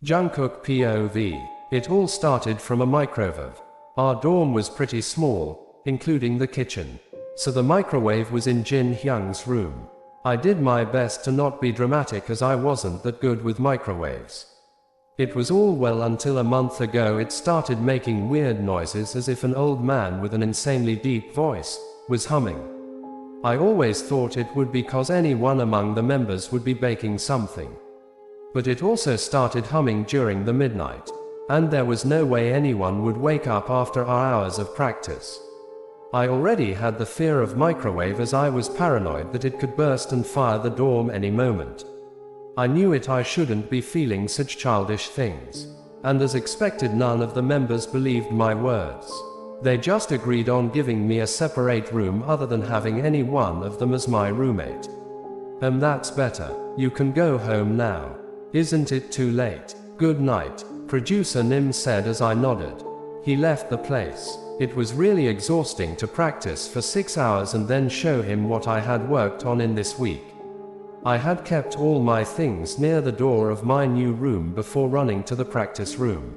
Jungkook POV. It all started from a microwave. Our dorm was pretty small, including the kitchen. So the microwave was in Jin Hyung's room. I did my best to not be dramatic as I wasn't that good with microwaves. It was all well until a month ago it started making weird noises as if an old man with an insanely deep voice was humming. I always thought it would be cause anyone among the members would be baking something. But it also started humming during the midnight. And there was no way anyone would wake up after our hours of practice. I already had the fear of microwave as I was paranoid that it could burst and fire the dorm any moment. I knew I shouldn't be feeling such childish things. And as expected, none of the members believed my words. They just agreed on giving me a separate room other than having any one of them as my roommate. That's better. You can go home now. Isn't it too late? Good night, producer Nim said as I nodded. He left the place. It was really exhausting to practice for 6 hours and then show him what I had worked on in this week. I had kept all my things near the door of my new room before running to the practice room.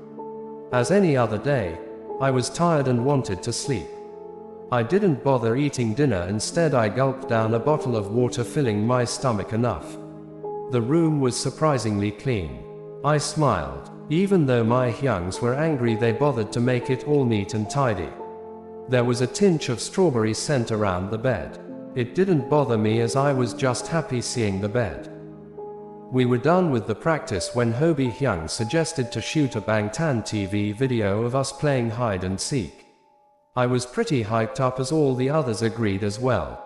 As any other day, I was tired and wanted to sleep. I didn't bother eating dinner, instead I gulped down a bottle of water, filling my stomach enough. The room was surprisingly clean. I smiled. Even though my Hyungs were angry, they bothered to make it all neat and tidy. There was a tinge of strawberry scent around the bed. It didn't bother me as I was just happy seeing the bed. We were done with the practice when Hobie Hyung suggested to shoot a Bangtan TV video of us playing hide and seek. I was pretty hyped up as all the others agreed as well.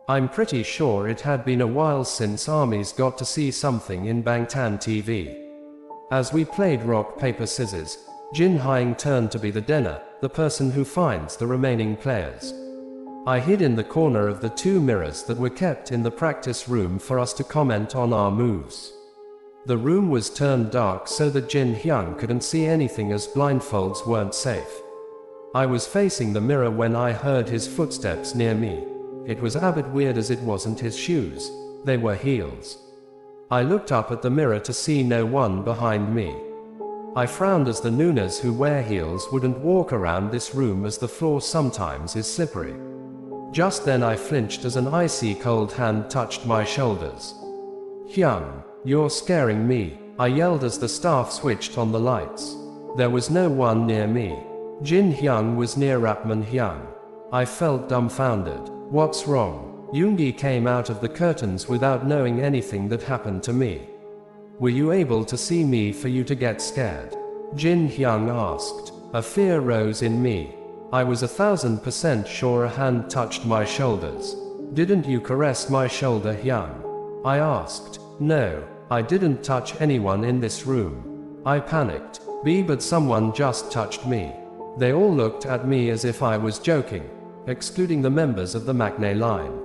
I'm pretty sure it had been a while since ARMYs got to see something in Bangtan TV. As we played rock, paper, scissors, Jin Hyung turned to be the denner, the person who finds the remaining players. I hid in the corner of the 2 mirrors that were kept in the practice room for us to comment on our moves. The room was turned dark so that Jin Hyung couldn't see anything as blindfolds weren't safe. I was facing the mirror when I heard his footsteps near me. It was a bit weird as it wasn't his shoes, they were heels. I looked up at the mirror to see no one behind me. I frowned as the Noonas who wear heels wouldn't walk around this room as the floor sometimes is slippery. Just then I flinched as an icy cold hand touched my shoulders. Hyung, you're scaring me, I yelled as the staff switched on the lights. There was no one near me. Jin Hyung was near Rapman Hyung. I felt dumbfounded. What's wrong? Yoongi came out of the curtains without knowing anything that happened to me. Were you able to see me for you to get scared? Jin Hyung asked. A fear rose in me. I was 1000% sure a hand touched my shoulders. Didn't you caress my shoulder, Hyung? I asked. No, I didn't touch anyone in this room. I panicked. But someone just touched me. They all looked at me as if I was joking, excluding the members of the Maknae line.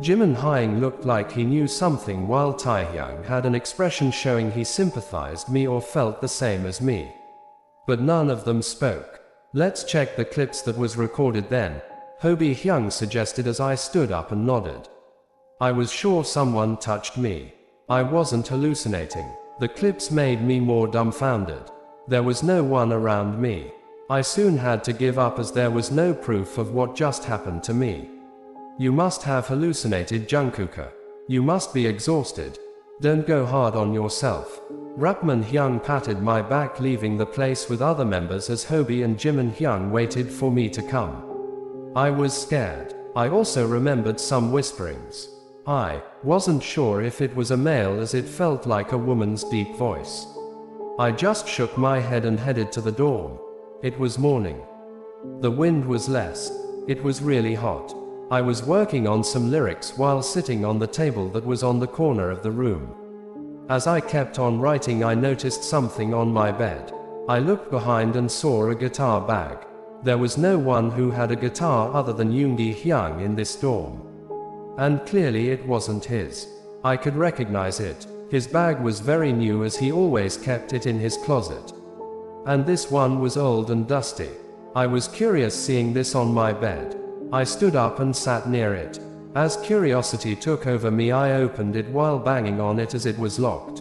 Jimin Hyung looked like he knew something, while Taehyung had an expression showing he sympathized me or felt the same as me. But none of them spoke. Let's check the clips that was recorded then, Hobie Hyung suggested as I stood up and nodded. I was sure someone touched me. I wasn't hallucinating. The clips made me more dumbfounded. There was no one around me. I soon had to give up as there was no proof of what just happened to me. You must have hallucinated, Jungkook. You must be exhausted. Don't go hard on yourself. Rapman Hyung patted my back, leaving the place with other members as Hobie and Jimin Hyung waited for me to come. I was scared. I also remembered some whisperings. I wasn't sure if it was a male as it felt like a woman's deep voice. I just shook my head and headed to the dorm. It was morning. The wind was less. It was really hot. I was working on some lyrics while sitting on the table that was on the corner of the room. As I kept on writing, I noticed something on my bed. I looked behind and saw a guitar bag. There was no one who had a guitar other than Yoongi Hyung in this dorm. And clearly it wasn't his. I could recognize it. His bag was very new as he always kept it in his closet. And this one was old and dusty. I was curious seeing this on my bed. I stood up and sat near it. As curiosity took over me, I opened it while banging on it as it was locked.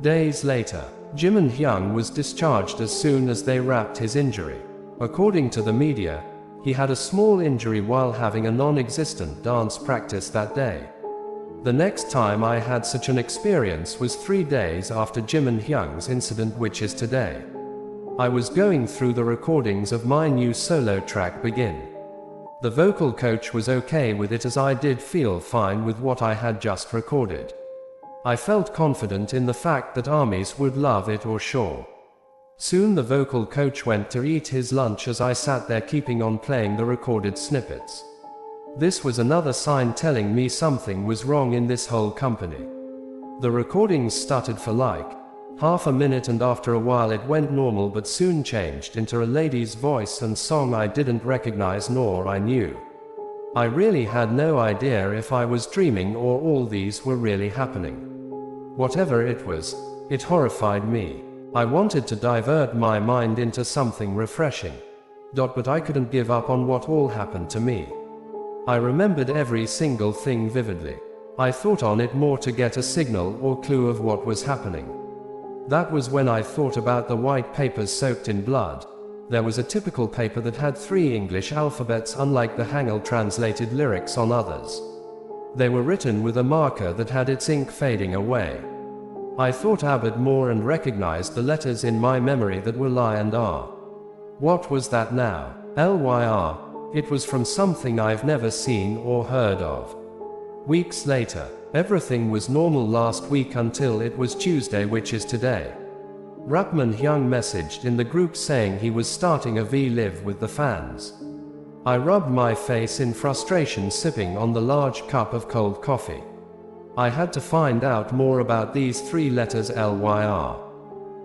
Days later, Jimin Hyung was discharged as soon as they wrapped his injury. According to the media, he had a small injury while having a non-existent dance practice that day. The next time I had such an experience was 3 days after Jimin Hyung's incident, which is today. I was going through the recordings of my new solo track Begin. The vocal coach was okay with it, as I did feel fine with what I had just recorded. I felt confident in the fact that ARMYs would love it or sure. Soon the vocal coach went to eat his lunch as I sat there keeping on playing the recorded snippets. This was another sign telling me something was wrong in this whole company. The recordings stuttered for like half a minute, and after a while it went normal, but soon changed into a lady's voice and song I didn't recognize nor I knew. I really had no idea if I was dreaming or all these were really happening. Whatever it was, it horrified me. I wanted to divert my mind into something refreshing. But I couldn't give up on what all happened to me. I remembered every single thing vividly. I thought on it more to get a signal or clue of what was happening. That was when I thought about the white papers soaked in blood. There was a typical paper that had 3 English alphabets, unlike the Hangul translated lyrics on others. They were written with a marker that had its ink fading away. I thought a bit more and recognized the letters in my memory that were L and R. What was that now? LYR. It was from something I've never seen or heard of. Weeks later, everything was normal last week until it was Tuesday, which is today. Rapman Hyung messaged in the group saying he was starting a V-Live with the fans. I rubbed my face in frustration, sipping on the large cup of cold coffee. I had to find out more about these 3 letters LYR.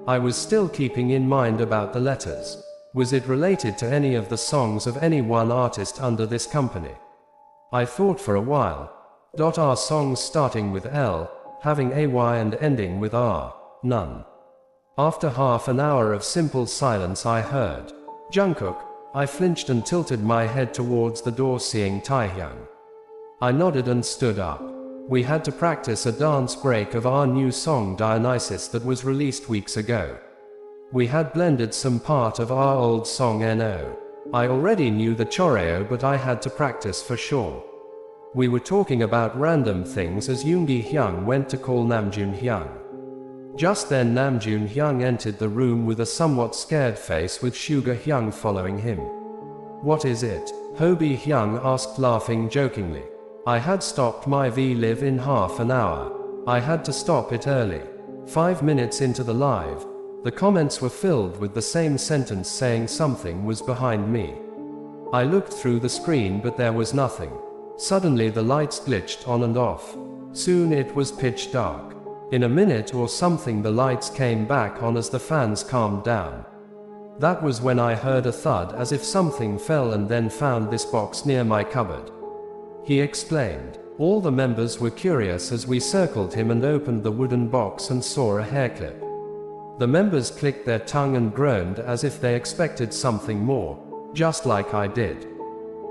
I was still keeping in mind about the letters. Was it related to any of the songs of any one artist under this company? I thought for a while. Are songs starting with L, having AY and ending with R? None. After half an hour of simple silence I heard Jungkook. I flinched and tilted my head towards the door, seeing Taehyung. I nodded and stood up. We had to practice a dance break of our new song Dionysus that was released weeks ago. We had blended some part of our old song No. I already knew the choreo, but I had to practice for sure. We were talking about random things as Yoongi Hyung went to call Namjoon Hyung. Just then Namjoon Hyung entered the room with a somewhat scared face, with Suga Hyung following him. "What is it?" Hobie Hyung asked, laughing jokingly. I had stopped my V-Live in half an hour. I had to stop it early. 5 minutes into the live, the comments were filled with the same sentence saying something was behind me. I looked through the screen, but there was nothing. Suddenly the lights glitched on and off. Soon it was pitch dark. In a minute or something the lights came back on as the fans calmed down. That was when I heard a thud, as if something fell, and then found this box near my cupboard. He explained. All the members were curious as we circled him and opened the wooden box and saw a hair clip. The members clicked their tongue and groaned as if they expected something more, just like I did.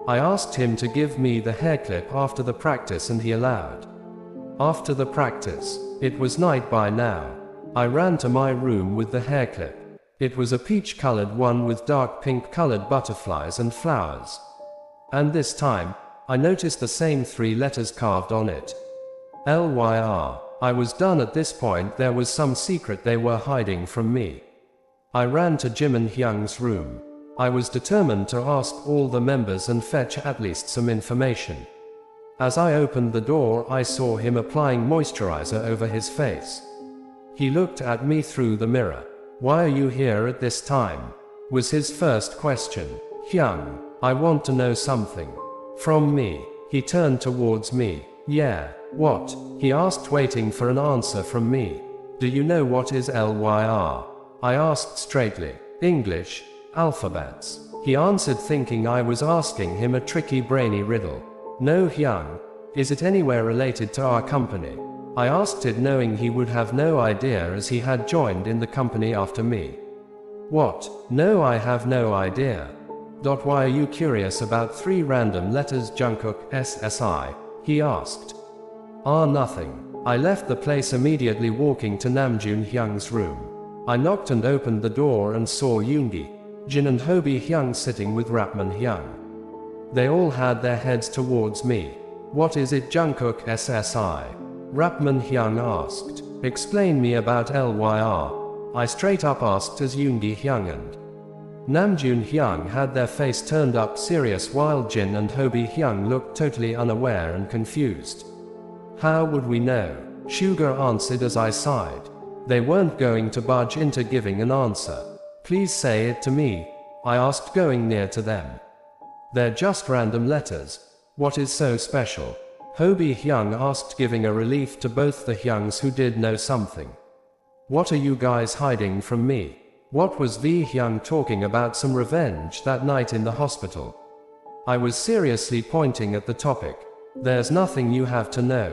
I asked him to give me the hair clip after the practice, and he allowed. After the practice, it was night by now. I ran to my room with the hair clip. It was a peach-colored one with dark pink-colored butterflies and flowers. And this time, I noticed the same 3 letters carved on it. LYR. I was done at this point. There was some secret they were hiding from me. I ran to Jimin Hyung's room. I was determined to ask all the members and fetch at least some information. As I opened the door, I saw him applying moisturizer over his face. He looked at me through the mirror. "Why are you here at this time?" was his first question. "Hyung, I want to know something." "From me?" He turned towards me. "Yeah, what?" he asked, waiting for an answer from me. "Do you know what is LYR?" I asked straightly. "English alphabets," he answered, thinking I was asking him a tricky, brainy riddle. "No, Hyung. Is it anywhere related to our company?" I asked it, knowing he would have no idea as he had joined in the company after me. "What? No, I have no idea." Why are you curious about 3 random letters Jungkook SSI? He asked. Nothing. I left the place immediately, walking to Namjoon Hyung's room. I knocked and opened the door and saw Yoongi, Jin and Hobie Hyung sitting with Rapman Hyung. They all had their heads towards me. "What is it, Jungkook SSI?" Rapman Hyung asked. "Explain me about LYR." I straight up asked as Yoongi Hyung and Namjoon Hyung had their face turned up serious, while Jin and Hobie Hyung looked totally unaware and confused. "How would we know?" Suga answered as I sighed. They weren't going to budge into giving an answer. "Please say it to me," I asked, going near to them. "They're just random letters. What is so special?" Hobie Hyung asked, giving a relief to both the Hyungs who did know something. "What are you guys hiding from me? What was V Hyung talking about? Some revenge that night in the hospital?" I was seriously pointing at the topic. "There's nothing you have to know.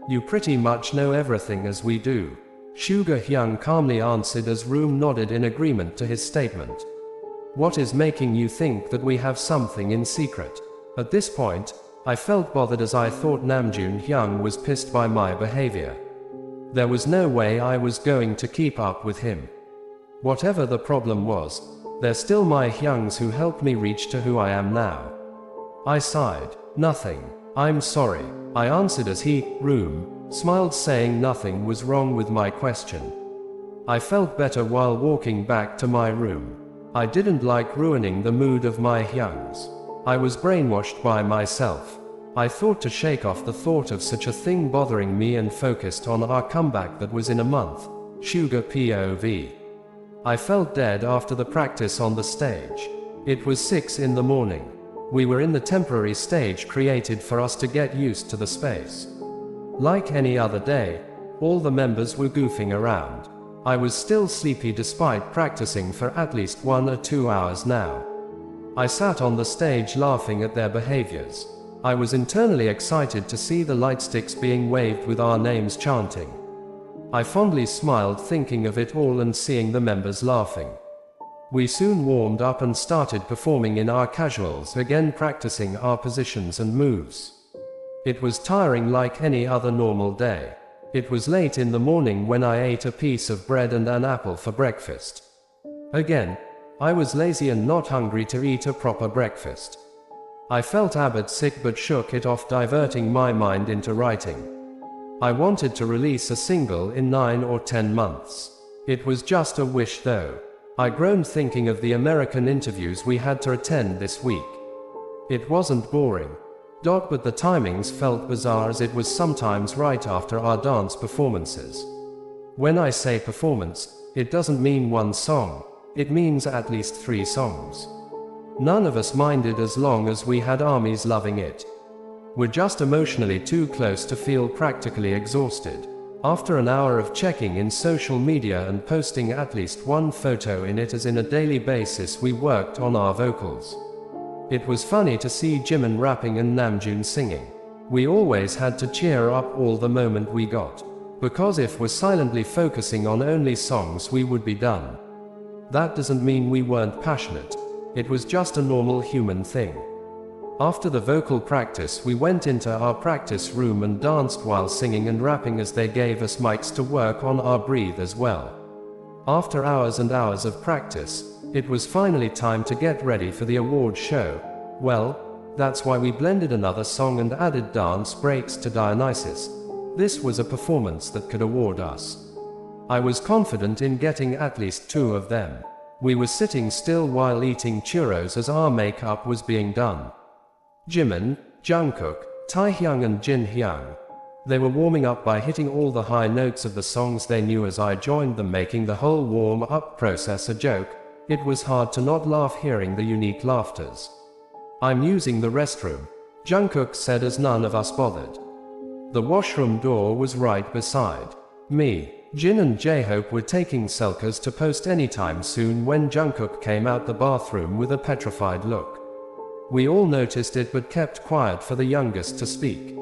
You pretty much know everything as we do," Suga Hyung calmly answered as Room nodded in agreement to his statement. "What is making you think that we have something in secret?" At this point, I felt bothered as I thought Namjoon Hyung was pissed by my behavior. There was no way I was going to keep up with him. Whatever the problem was, they're still my Hyungs who helped me reach to who I am now. I sighed. "Nothing. I'm sorry," I answered as he, Room, smiled, saying nothing was wrong with my question. I felt better while walking back to my room. I didn't like ruining the mood of my Hyungs. I was brainwashed by myself. I thought to shake off the thought of such a thing bothering me and focused on our comeback that was in a month. Suga POV. I felt dead after the practice on the stage. It was 6 in the morning. We were in the temporary stage created for us to get used to the space. Like any other day, all the members were goofing around. I was still sleepy despite practicing for at least 1 or 2 hours now. I sat on the stage laughing at their behaviors. I was internally excited to see the lightsticks being waved with our names chanting. I fondly smiled thinking of it all and seeing the members laughing. We soon warmed up and started performing in our casuals, again practicing our positions and moves. It was tiring like any other normal day. It was late in the morning when I ate a piece of bread and an apple for breakfast. Again, I was lazy and not hungry to eat a proper breakfast. I felt a bit sick but shook it off, diverting my mind into writing. I wanted to release a single in 9 or 10 months. It was just a wish though. I groaned thinking of the American interviews we had to attend this week. It wasn't boring, but the timings felt bizarre as it was sometimes right after our dance performances. When I say performance, it doesn't mean one song, it means at least 3 songs. None of us minded as long as we had armies loving it. We're just emotionally too close to feel practically exhausted. After an hour of checking in social media and posting at least 1 photo in it as in a daily basis, we worked on our vocals. It was funny to see Jimin rapping and Namjoon singing. We always had to cheer up all the moment we got, because if we're silently focusing on only songs we would be done. That doesn't mean we weren't passionate. It was just a normal human thing. After the vocal practice, we went into our practice room and danced while singing and rapping as they gave us mics to work on our breathe as well. After hours and hours of practice, it was finally time to get ready for the award show. Well, that's why we blended another song and added dance breaks to Dionysus. This was a performance that could award us. I was confident in getting at least 2 of them. We were sitting still while eating churros as our makeup was being done. Jimin, Jungkook, Taehyung and Jin Hyung. They were warming up by hitting all the high notes of the songs they knew as I joined them, making the whole warm-up process a joke. It was hard to not laugh hearing the unique laughters. "I'm using the restroom," Jungkook said as none of us bothered. The washroom door was right beside me. Jin and J-Hope were taking selfies to post anytime soon when Jungkook came out the bathroom with a petrified look. We all noticed it but kept quiet for the youngest to speak.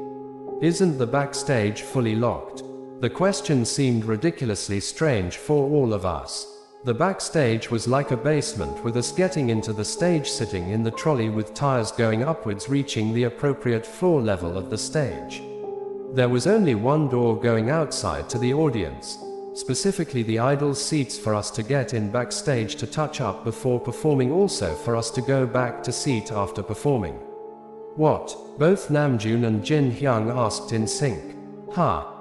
"Isn't the backstage fully locked?" The question seemed ridiculously strange for all of us. The backstage was like a basement, with us getting into the stage sitting in the trolley with tires going upwards reaching the appropriate floor level of the stage. There was only one door going outside to the audience, specifically the idol seats for us to get in backstage to touch up before performing, also for us to go back to seat after performing. What? Both Namjoon and Jin Hyung asked in sync.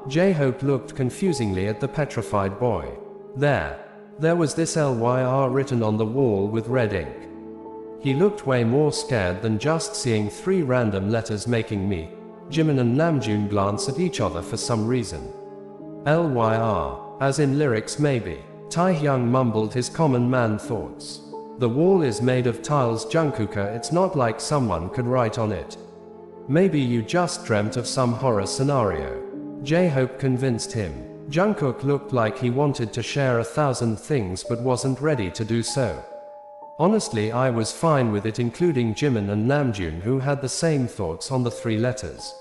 J-Hope looked confusingly at the petrified boy. There was this LYR written on the wall with red ink. He looked way more scared than just seeing 3 random letters, making me, Jimin and Namjoon glance at each other for some reason. LYR, as in lyrics maybe. Taehyung mumbled his common man thoughts. The wall is made of tiles, Jungkooka, it's not like someone could write on it. Maybe you just dreamt of some horror scenario. J-Hope convinced him. Jungkook looked like he wanted to share 1,000 things but wasn't ready to do so. Honestly, I was fine with it, including Jimin and Namjoon, who had the same thoughts on the 3 letters.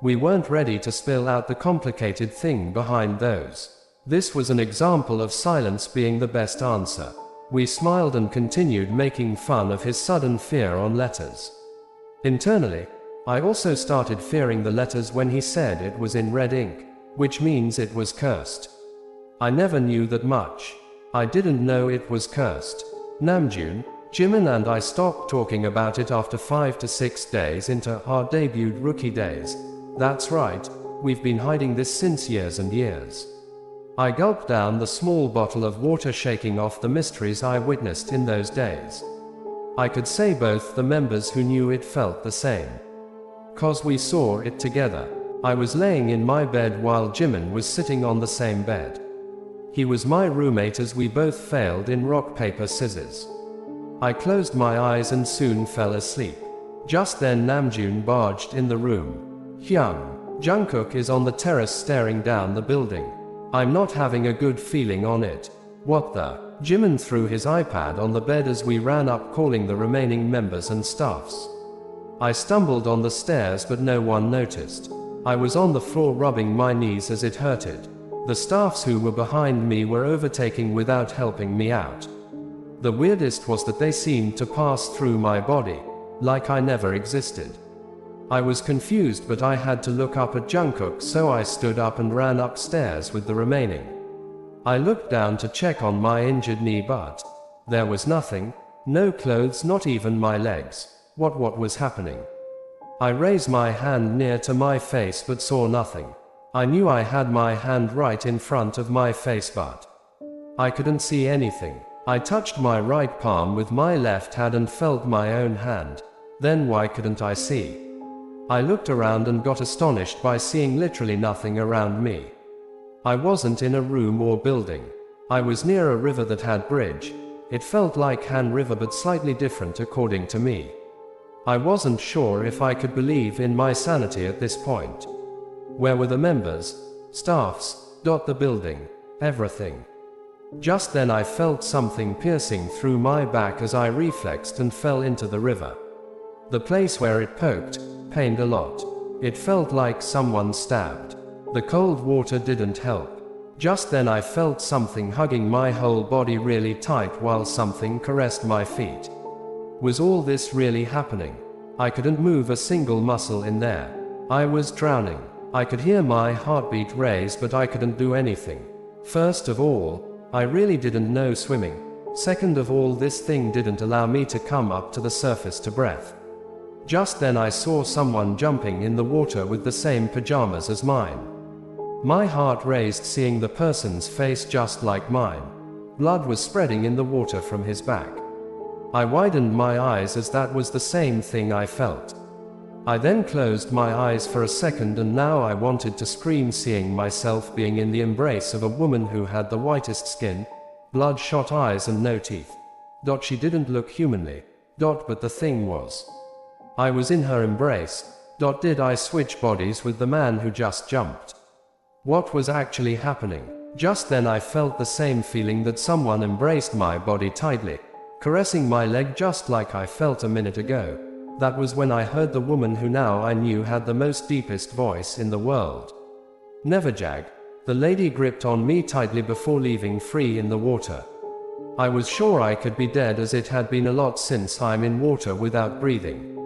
We weren't ready to spill out the complicated thing behind those. This was an example of silence being the best answer. We smiled and continued making fun of his sudden fear on letters. Internally, I also started fearing the letters when he said it was in red ink, which means it was cursed. I never knew that much. I didn't know it was cursed. Namjoon, Jimin and I stopped talking about it after 5 to 6 days into our debuted Rookie Days. That's right, we've been hiding this since years and years. I gulped down the small bottle of water, shaking off the mysteries I witnessed in those days. I could say both the members who knew it felt the same. 'Cause we saw it together. I was laying in my bed while Jimin was sitting on the same bed. He was my roommate as we both failed in rock, paper, scissors. I closed my eyes and soon fell asleep. Just then Namjoon barged in the room. Hyung, Jungkook is on the terrace staring down the building. I'm not having a good feeling on it. What the? Jimin threw his iPad on the bed as we ran up, calling the remaining members and staffs. I stumbled on the stairs but no one noticed. I was on the floor rubbing my knees as it hurted. The staffs who were behind me were overtaking without helping me out. The weirdest was that they seemed to pass through my body, like I never existed. I was confused, but I had to look up at Jungkook, so I stood up and ran upstairs with the remaining. I looked down to check on my injured knee, but there was nothing, no clothes, not even my legs. What was happening? I raised my hand near to my face but saw nothing. I knew I had my hand right in front of my face, but I couldn't see anything. I touched my right palm with my left hand and felt my own hand. Then why couldn't I see? I looked around and got astonished by seeing literally nothing around me. I wasn't in a room or building. I was near a river that had bridge. It felt like Han River but slightly different according to me. I wasn't sure if I could believe in my sanity at this point. Where were the members, staffs, the building, everything? Just then I felt something piercing through my back as I reflexed and fell into the river. The place where it poked pained a lot. It felt like someone stabbed. The cold water didn't help. Just then I felt something hugging my whole body really tight while something caressed my feet. Was all this really happening? I couldn't move a single muscle in there. I was drowning. I could hear my heartbeat raise, but I couldn't do anything. First of all, I really didn't know swimming. Second of all, this thing didn't allow me to come up to the surface to breath. Just then I saw someone jumping in the water with the same pajamas as mine. My heart raced seeing the person's face just like mine. Blood was spreading in the water from his back. I widened my eyes as that was the same thing I felt. I then closed my eyes for a second, and now I wanted to scream, seeing myself being in the embrace of a woman who had the whitest skin, bloodshot eyes and no teeth. She didn't look humanly. But the thing was, I was in her embrace. Did I switch bodies with the man who just jumped? What was actually happening? Just then I felt the same feeling that someone embraced my body tightly, caressing my leg just like I felt a minute ago. That was when I heard the woman who now I knew had the most deepest voice in the world. Neverjag. The lady gripped on me tightly before leaving free in the water. I was sure I could be dead, as it had been a lot since I'm in water without breathing.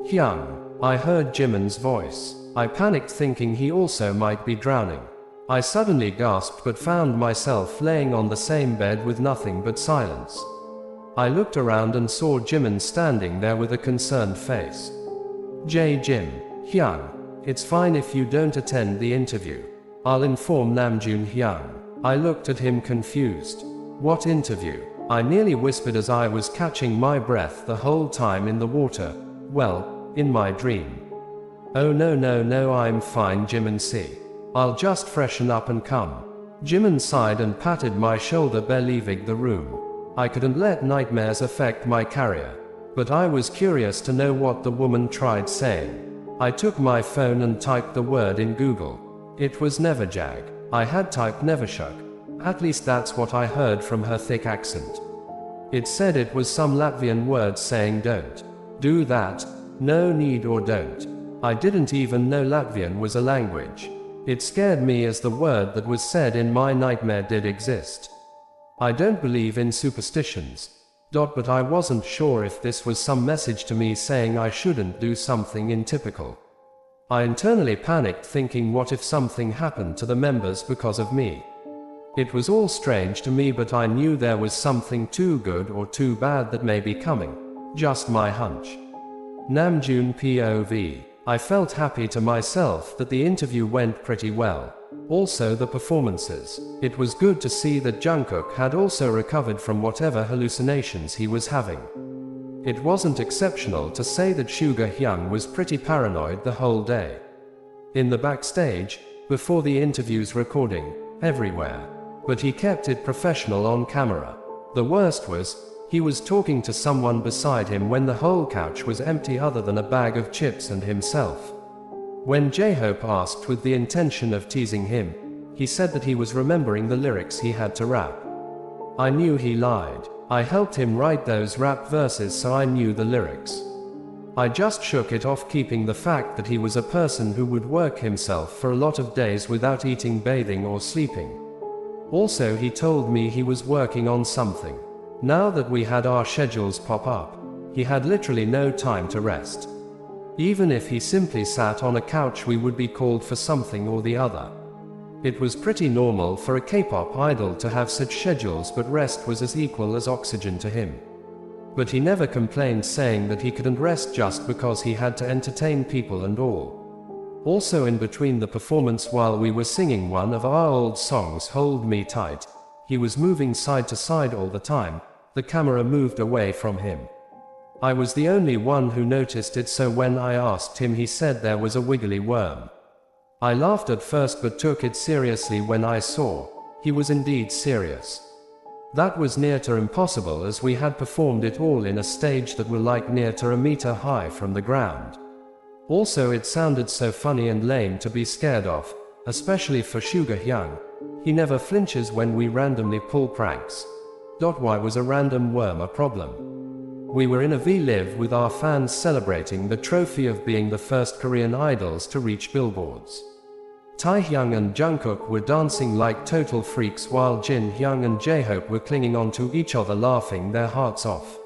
Hyung. I heard Jimin's voice. I panicked thinking he also might be drowning. I suddenly gasped but found myself laying on the same bed with nothing but silence. I looked around and saw Jimin standing there with a concerned face. Jim Hyung, it's fine if you don't attend the interview. I'll inform Namjoon Hyung. I looked at him confused. What interview? I nearly whispered as I was catching my breath the whole time in the water. Well, in my dream. Oh no, I'm fine, Jimin see. I'll just freshen up and come. Jimin sighed and patted my shoulder before leaving the room. I couldn't let nightmares affect my career. But I was curious to know what the woman tried saying. I took my phone and typed the word in Google. It was Neverjag. I had typed Nevershuk. At least that's what I heard from her thick accent. It said it was some Latvian word saying don't do that, no need or don't. I didn't even know Latvian was a language. It scared me as the word that was said in my nightmare did exist. I don't believe in superstitions. But I wasn't sure if this was some message to me saying I shouldn't do something untypical. I internally panicked thinking what if something happened to the members because of me. It was all strange to me, but I knew there was something too good or too bad that may be coming. Just my hunch. Namjoon POV. I felt happy to myself that the interview went pretty well. Also the performances. It was good to see that Jungkook had also recovered from whatever hallucinations he was having. It wasn't exceptional to say that Suga Hyung was pretty paranoid the whole day. In the backstage, before the interview's recording, everywhere. But he kept it professional on camera. The worst was, he was talking to someone beside him when the whole couch was empty other than a bag of chips and himself. When J-Hope asked with the intention of teasing him, he said that he was remembering the lyrics he had to rap. I knew he lied. I helped him write those rap verses, so I knew the lyrics. I just shook it off, keeping the fact that he was a person who would work himself for a lot of days without eating, bathing or sleeping. Also he told me he was working on something. Now that we had our schedules pop up, he had literally no time to rest. Even if he simply sat on a couch, we would be called for something or the other. It was pretty normal for a K-pop idol to have such schedules, but rest was as equal as oxygen to him. But he never complained, saying that he couldn't rest just because he had to entertain people and all. Also in between the performance, while we were singing one of our old songs, Hold Me Tight, he was moving side to side all the time. The camera moved away from him. I was the only one who noticed it, so when I asked him, he said there was a wiggly worm. I laughed at first but took it seriously when I saw he was indeed serious. That was near to impossible, as we had performed it all in a stage that were like near to a meter high from the ground. Also it sounded so funny and lame to be scared of, especially for Suga Hyung. He never flinches when we randomly pull pranks. Why was a random worm a problem? We were in a V-Live with our fans celebrating the trophy of being the first Korean idols to reach billboards. Taehyung and Jungkook were dancing like total freaks, while Jin Hyung and J-Hope were clinging on to each other, laughing their hearts off.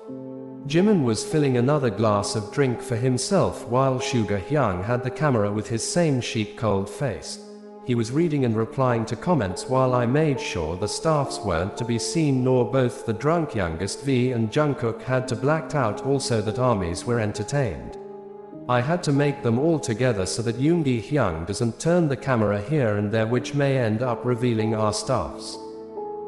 Jimin was filling another glass of drink for himself, while Suga Hyung had the camera with his same sheep cold face. He was reading and replying to comments while I made sure the staffs weren't to be seen, nor both the drunk youngest V and Jungkook had to blacked out, also that armies were entertained. I had to make them all together so that Yoongi Hyung doesn't turn the camera here and there, which may end up revealing our staffs.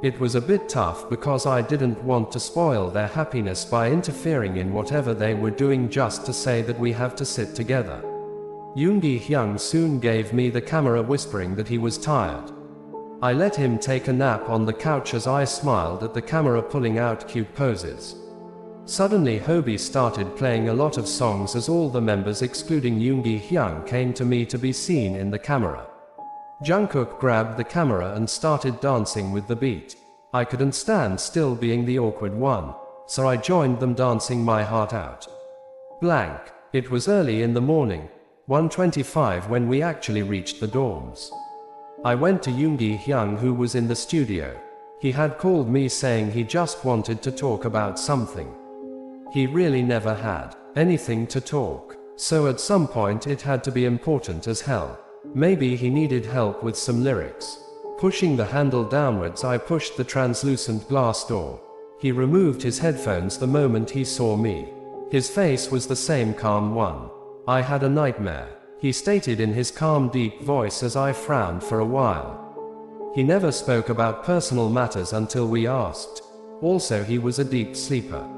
It was a bit tough because I didn't want to spoil their happiness by interfering in whatever they were doing just to say that we have to sit together. Yoongi Hyung soon gave me the camera, whispering that he was tired. I let him take a nap on the couch as I smiled at the camera, pulling out cute poses. Suddenly Hobie started playing a lot of songs as all the members excluding Yoongi Hyung came to me to be seen in the camera. Jungkook grabbed the camera and started dancing with the beat. I couldn't stand still, being the awkward one, so I joined them, dancing my heart out. Blank. It was early in the morning, 1:25, when we actually reached the dorms. I went to Yoongi Hyung, who was in the studio. He had called me saying he just wanted to talk about something. He really never had anything to talk, So at some point it had to be important as hell. Maybe he needed help with some lyrics. Pushing the handle downwards, I pushed the translucent glass door. He removed his headphones the moment he saw me. His face was the same calm one. I had a nightmare, he stated in his calm, deep voice as I frowned for a while. He never spoke about personal matters until we asked. Also, he was a deep sleeper.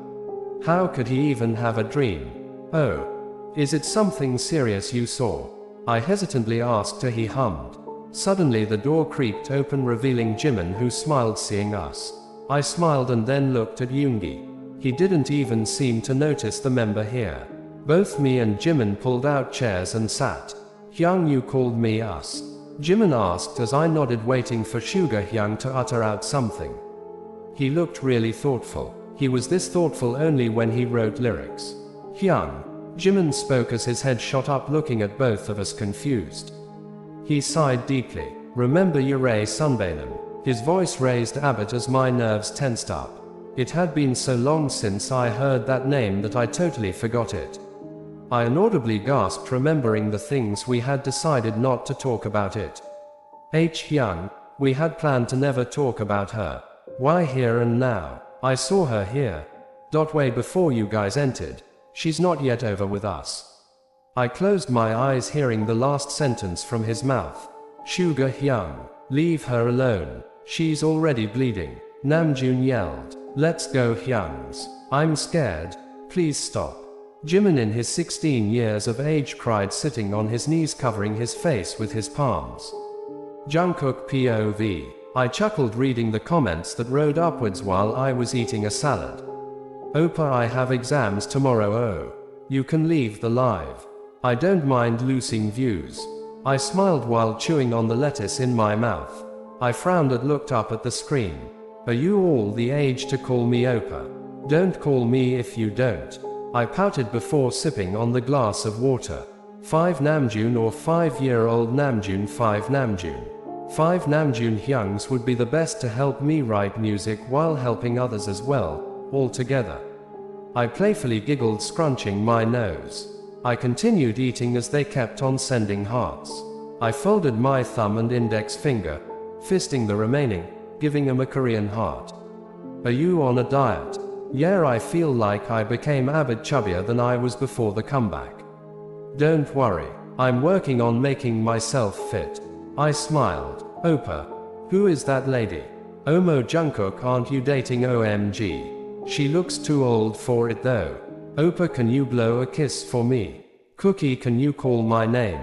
How could he even have a dream? Oh, is it something serious you saw? I hesitantly asked her. He hummed. Suddenly the door creaked open, revealing Jimin, who smiled seeing us. I smiled and then looked at Yoongi. He didn't even seem to notice the member here. Both me and Jimin pulled out chairs and sat. Hyung, you called me us? Jimin asked as I nodded, waiting for Suga Hyung to utter out something. He looked really thoughtful. He was this thoughtful only when he wrote lyrics. Hyung. Jimin spoke as his head shot up, looking at both of us confused. He sighed deeply. Remember Yurei Sunbainum? His voice raised a bit as my nerves tensed up. It had been so long since I heard that name that I totally forgot it. I inaudibly gasped, remembering the things we had decided not to talk about it. Hyung, we had planned to never talk about her. Why here and now? I saw her here. Way before you guys entered. She's not yet over with us. I closed my eyes, hearing the last sentence from his mouth. Suga Hyung, leave her alone. She's already bleeding. Namjoon yelled. Let's go, Hyungs. I'm scared. Please stop. Jimin, in his 16 years of age, cried, sitting on his knees, covering his face with his palms. Jungkook POV. I chuckled, reading the comments that rode upwards while I was eating a salad. Oppa, I have exams tomorrow. Oh. You can leave the live. I don't mind losing views. I smiled while chewing on the lettuce in my mouth. I frowned and looked up at the screen. Are you all the age to call me Oppa? Don't call me if you don't. I pouted before sipping on the glass of water. 5 Namjoon or 5-year-old Namjoon? 5 Namjoon. 5 Namjoon Hyungs would be the best to help me write music while helping others as well, all together. I playfully giggled, scrunching my nose. I continued eating as they kept on sending hearts. I folded my thumb and index finger, fisting the remaining, giving him a Korean heart. Are you on a diet? Yeah, I feel like I became a bit chubbier than I was before the comeback. Don't worry, I'm working on making myself fit. I smiled. Oppa. Who is that lady? Omo Jungkook, aren't you dating? OMG. She looks too old for it though. Oppa, can you blow a kiss for me? Cookie, can you call my name?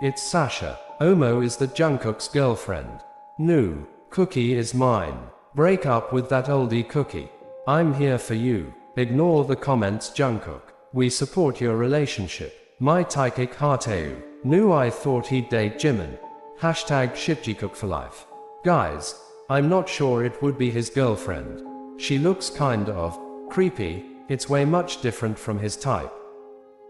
It's Sasha. Omo is the Jungkook's girlfriend. No, Cookie is mine. Break up with that oldie, Cookie. I'm here for you. Ignore the comments, Jungkook. We support your relationship. My Taikik Hateu. Knew I thought he'd date Jimin. Hashtag Shipjikook for life. Guys, I'm not sure it would be his girlfriend. She looks kind of creepy. It's way much different from his type.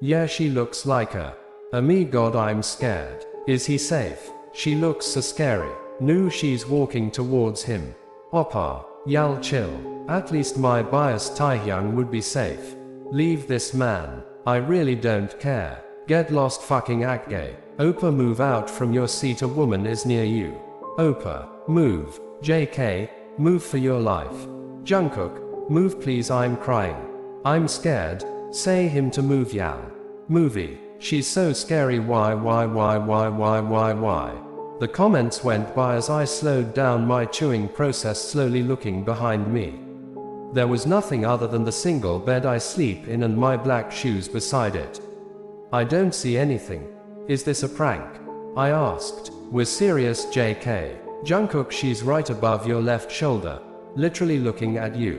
Yeah, she looks like her. Oh me god, I'm scared. Is he safe? She looks so scary. No, she's walking towards him. Oppa, y'all chill. At least my bias Taehyung would be safe. Leave this man. I really don't care. Get lost, fucking act gay. Oppa, move out from your seat, a woman is near you. Oppa, move. JK, move for your life. Jungkook, move please, I'm crying. I'm scared. Say him to move, y'all. Movie. She's so scary, why? The comments went by as I slowed down my chewing process, slowly looking behind me. There was nothing other than the single bed I sleep in and my black shoes beside it. I don't see anything. Is this a prank? I asked. We're serious, JK. Jungkook, she's right above your left shoulder. Literally looking at you.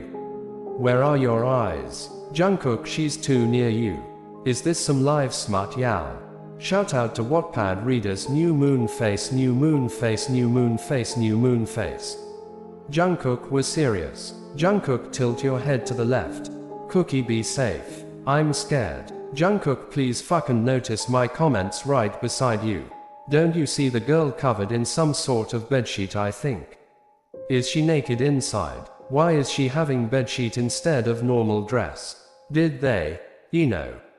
Where are your eyes? Jungkook, she's too near you. Is this some live smut, y'all? Shout out to Wattpad readers. New moon face, new moon face, new moon face, new moon face. Jungkook was serious. Jungkook, tilt your head to the left. Cookie, be safe. I'm scared. Jungkook, please fucking notice my comments right beside you. Don't you see the girl covered in some sort of bedsheet, I think? Is she naked inside? Why is she having bedsheet instead of normal dress? Did they,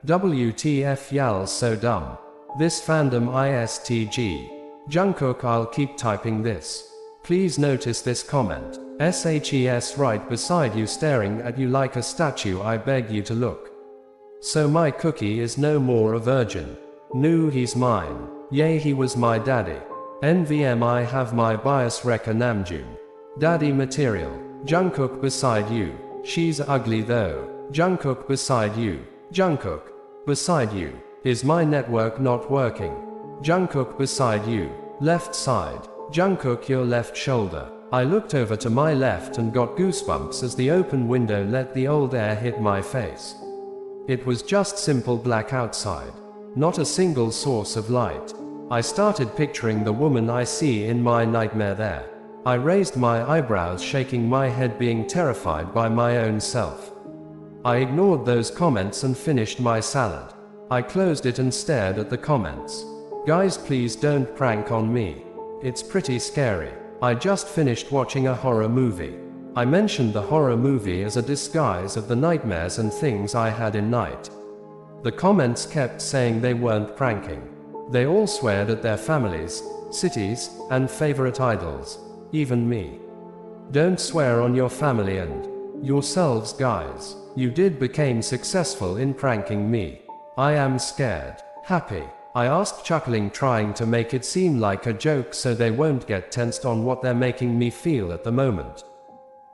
WTF y'all so dumb. This fandom ISTG. Jungkook, I'll keep typing this. Please notice this comment. SHES right beside you, staring at you like a statue. I beg you to look. So my cookie is no more a virgin. No, he's mine. Yay, he was my daddy. NVM, I have my bias wrecker Namjoon. Daddy material. Jungkook beside you. She's ugly though. Jungkook beside you. Jungkook beside you. Is my network not working? Jungkook beside you. Left side. Jungkook, your left shoulder. I looked over to my left and got goosebumps as the open window let the old air hit my face. It was just simple black outside. Not a single source of light. I started picturing the woman I see in my nightmare there. I raised my eyebrows, shaking my head, being terrified by my own self. I ignored those comments and finished my salad. I closed it and stared at the comments. Guys, please don't prank on me. It's pretty scary. I just finished watching a horror movie. I mentioned the horror movie as a disguise of the nightmares and things I had in night. The comments kept saying they weren't pranking. They all sweared at their families, cities, and favorite idols. Even me. Don't swear on your family and yourselves, guys. You became successful in pranking me. I am scared. Happy? I asked, chuckling, trying to make it seem like a joke so they won't get tensed on what they're making me feel at the moment.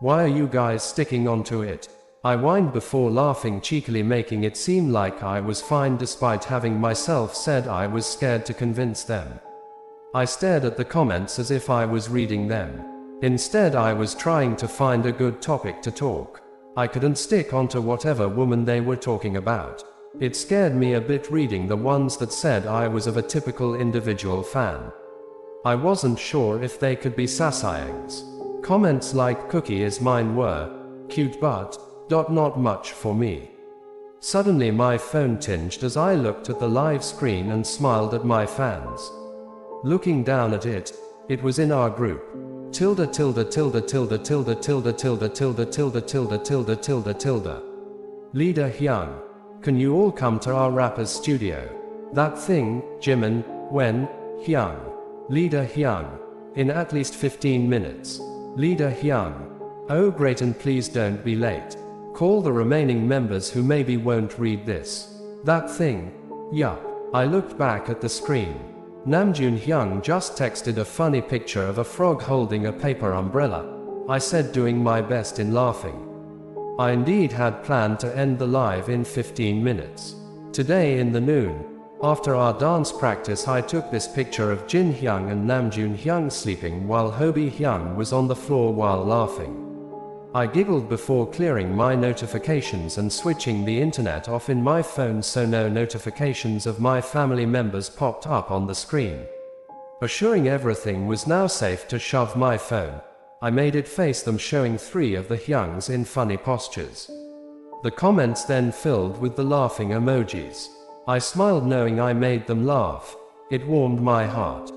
Why are you guys sticking onto it? I whined before laughing cheekily, making it seem like I was fine despite having myself said I was scared to convince them. I stared at the comments as if I was reading them. Instead, I was trying to find a good topic to talk. I couldn't stick onto whatever woman they were talking about. It scared me a bit reading the ones that said I was of a typical individual fan. I wasn't sure if they could be sasayangs. Comments like "cookie is mine" were cute but not much for me. Suddenly my phone tinged as I looked at the live screen and smiled at my fans. Looking down at it, it was in our group. Tilde tilde tilde tilde tilde tilde tilde tilde tilde tilde tilde tilde tilde. Leader Hyung. Can you all come to our rapper's studio? That thing, Jimin, when, Hyung. Leader Hyung. In at least 15 minutes. Leader Hyung. Oh great, and please don't be late. Call the remaining members who maybe won't read this. That thing. Yup. I looked back at the screen. Namjoon Hyung just texted a funny picture of a frog holding a paper umbrella. I said, doing my best in laughing. I indeed had planned to end the live in 15 minutes. Today in the noon, after our dance practice, I took this picture of Jin Hyung and Namjoon Hyung sleeping while Hobie Hyung was on the floor while laughing. I giggled before clearing my notifications and switching the internet off in my phone so no notifications of my family members popped up on the screen. Assuring everything was now safe to shove my phone, I made it face them, showing 3 of the Hyungs in funny postures. The comments then filled with the laughing emojis. I smiled knowing I made them laugh. It warmed my heart.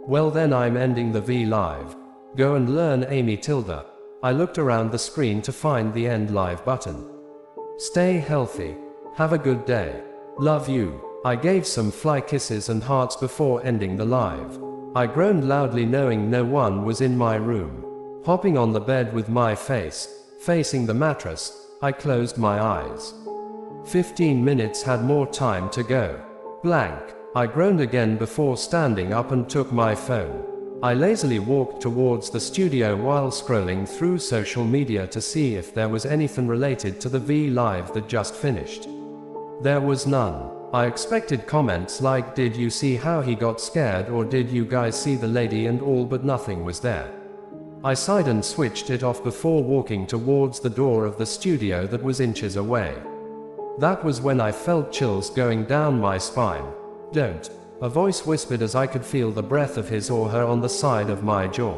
Well then, I'm ending the V live. Go and learn Amy Tilda. I looked around the screen to find the end live button. Stay healthy. Have a good day. Love you. I gave some fly kisses and hearts before ending the live. I groaned loudly knowing no one was in my room. Hopping on the bed with my face facing the mattress, I closed my eyes. 15 minutes had more time to go. Blank. I groaned again before standing up and took my phone. I lazily walked towards the studio while scrolling through social media to see if there was anything related to the V Live that just finished. There was none. I expected comments like "Did you see how he got scared?" or "Did you guys see the lady?" and all, but nothing was there. I sighed and switched it off before walking towards the door of the studio that was inches away. That was when I felt chills going down my spine. "Don't," a voice whispered as I could feel the breath of his or her on the side of my jaw.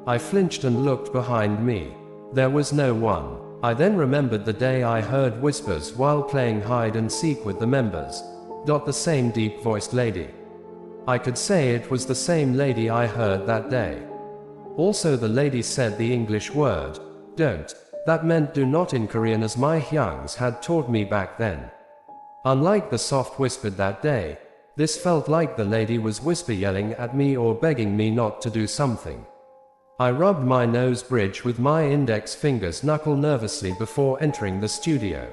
I flinched and looked behind me. There was no one. I then remembered the day I heard whispers while playing hide and seek with the members. The same deep-voiced lady. I could say it was the same lady I heard that day. Also, the lady said the English word, "don't." That meant "do not" in Korean, as my Hyungs had taught me back then. Unlike the soft whispered that day, this felt like the lady was whisper yelling at me or begging me not to do something. I rubbed my nose bridge with my index fingers knuckle nervously before entering the studio.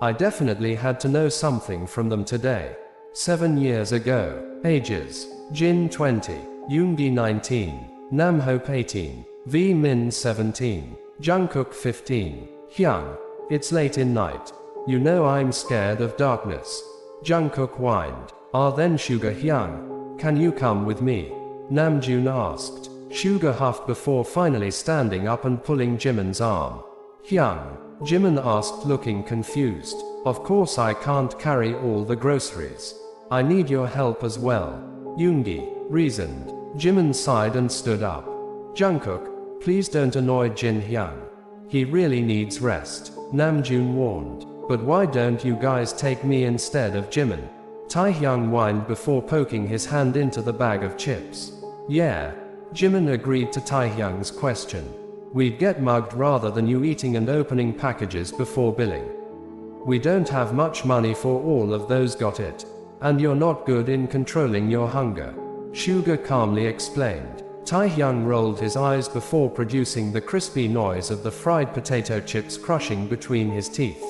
I definitely had to know something from them today. 7 years ago. Ages: Jin 20, Yoongi 19, Namhope 18, V Min 17, Jungkook 15. Hyung, it's late in night. You know I'm scared of darkness. Jungkook whined. Then Suga Hyung, can you come with me? Namjoon asked. Suga huffed before finally standing up and pulling Jimin's arm. Hyung, Jimin asked looking confused. Of course I can't carry all the groceries. I need your help as well. Yoongi reasoned. Jimin sighed and stood up. Jungkook, please don't annoy Jin Hyung. He really needs rest, Namjoon warned. But why don't you guys take me instead of Jimin? Taehyung whined before poking his hand into the bag of chips. Yeah. Jimin agreed to Taehyung's question. We'd get mugged rather than you eating and opening packages before billing. We don't have much money for all of those, got it? And you're not good in controlling your hunger. Suga calmly explained. Taehyung rolled his eyes before producing the crispy noise of the fried potato chips crushing between his teeth.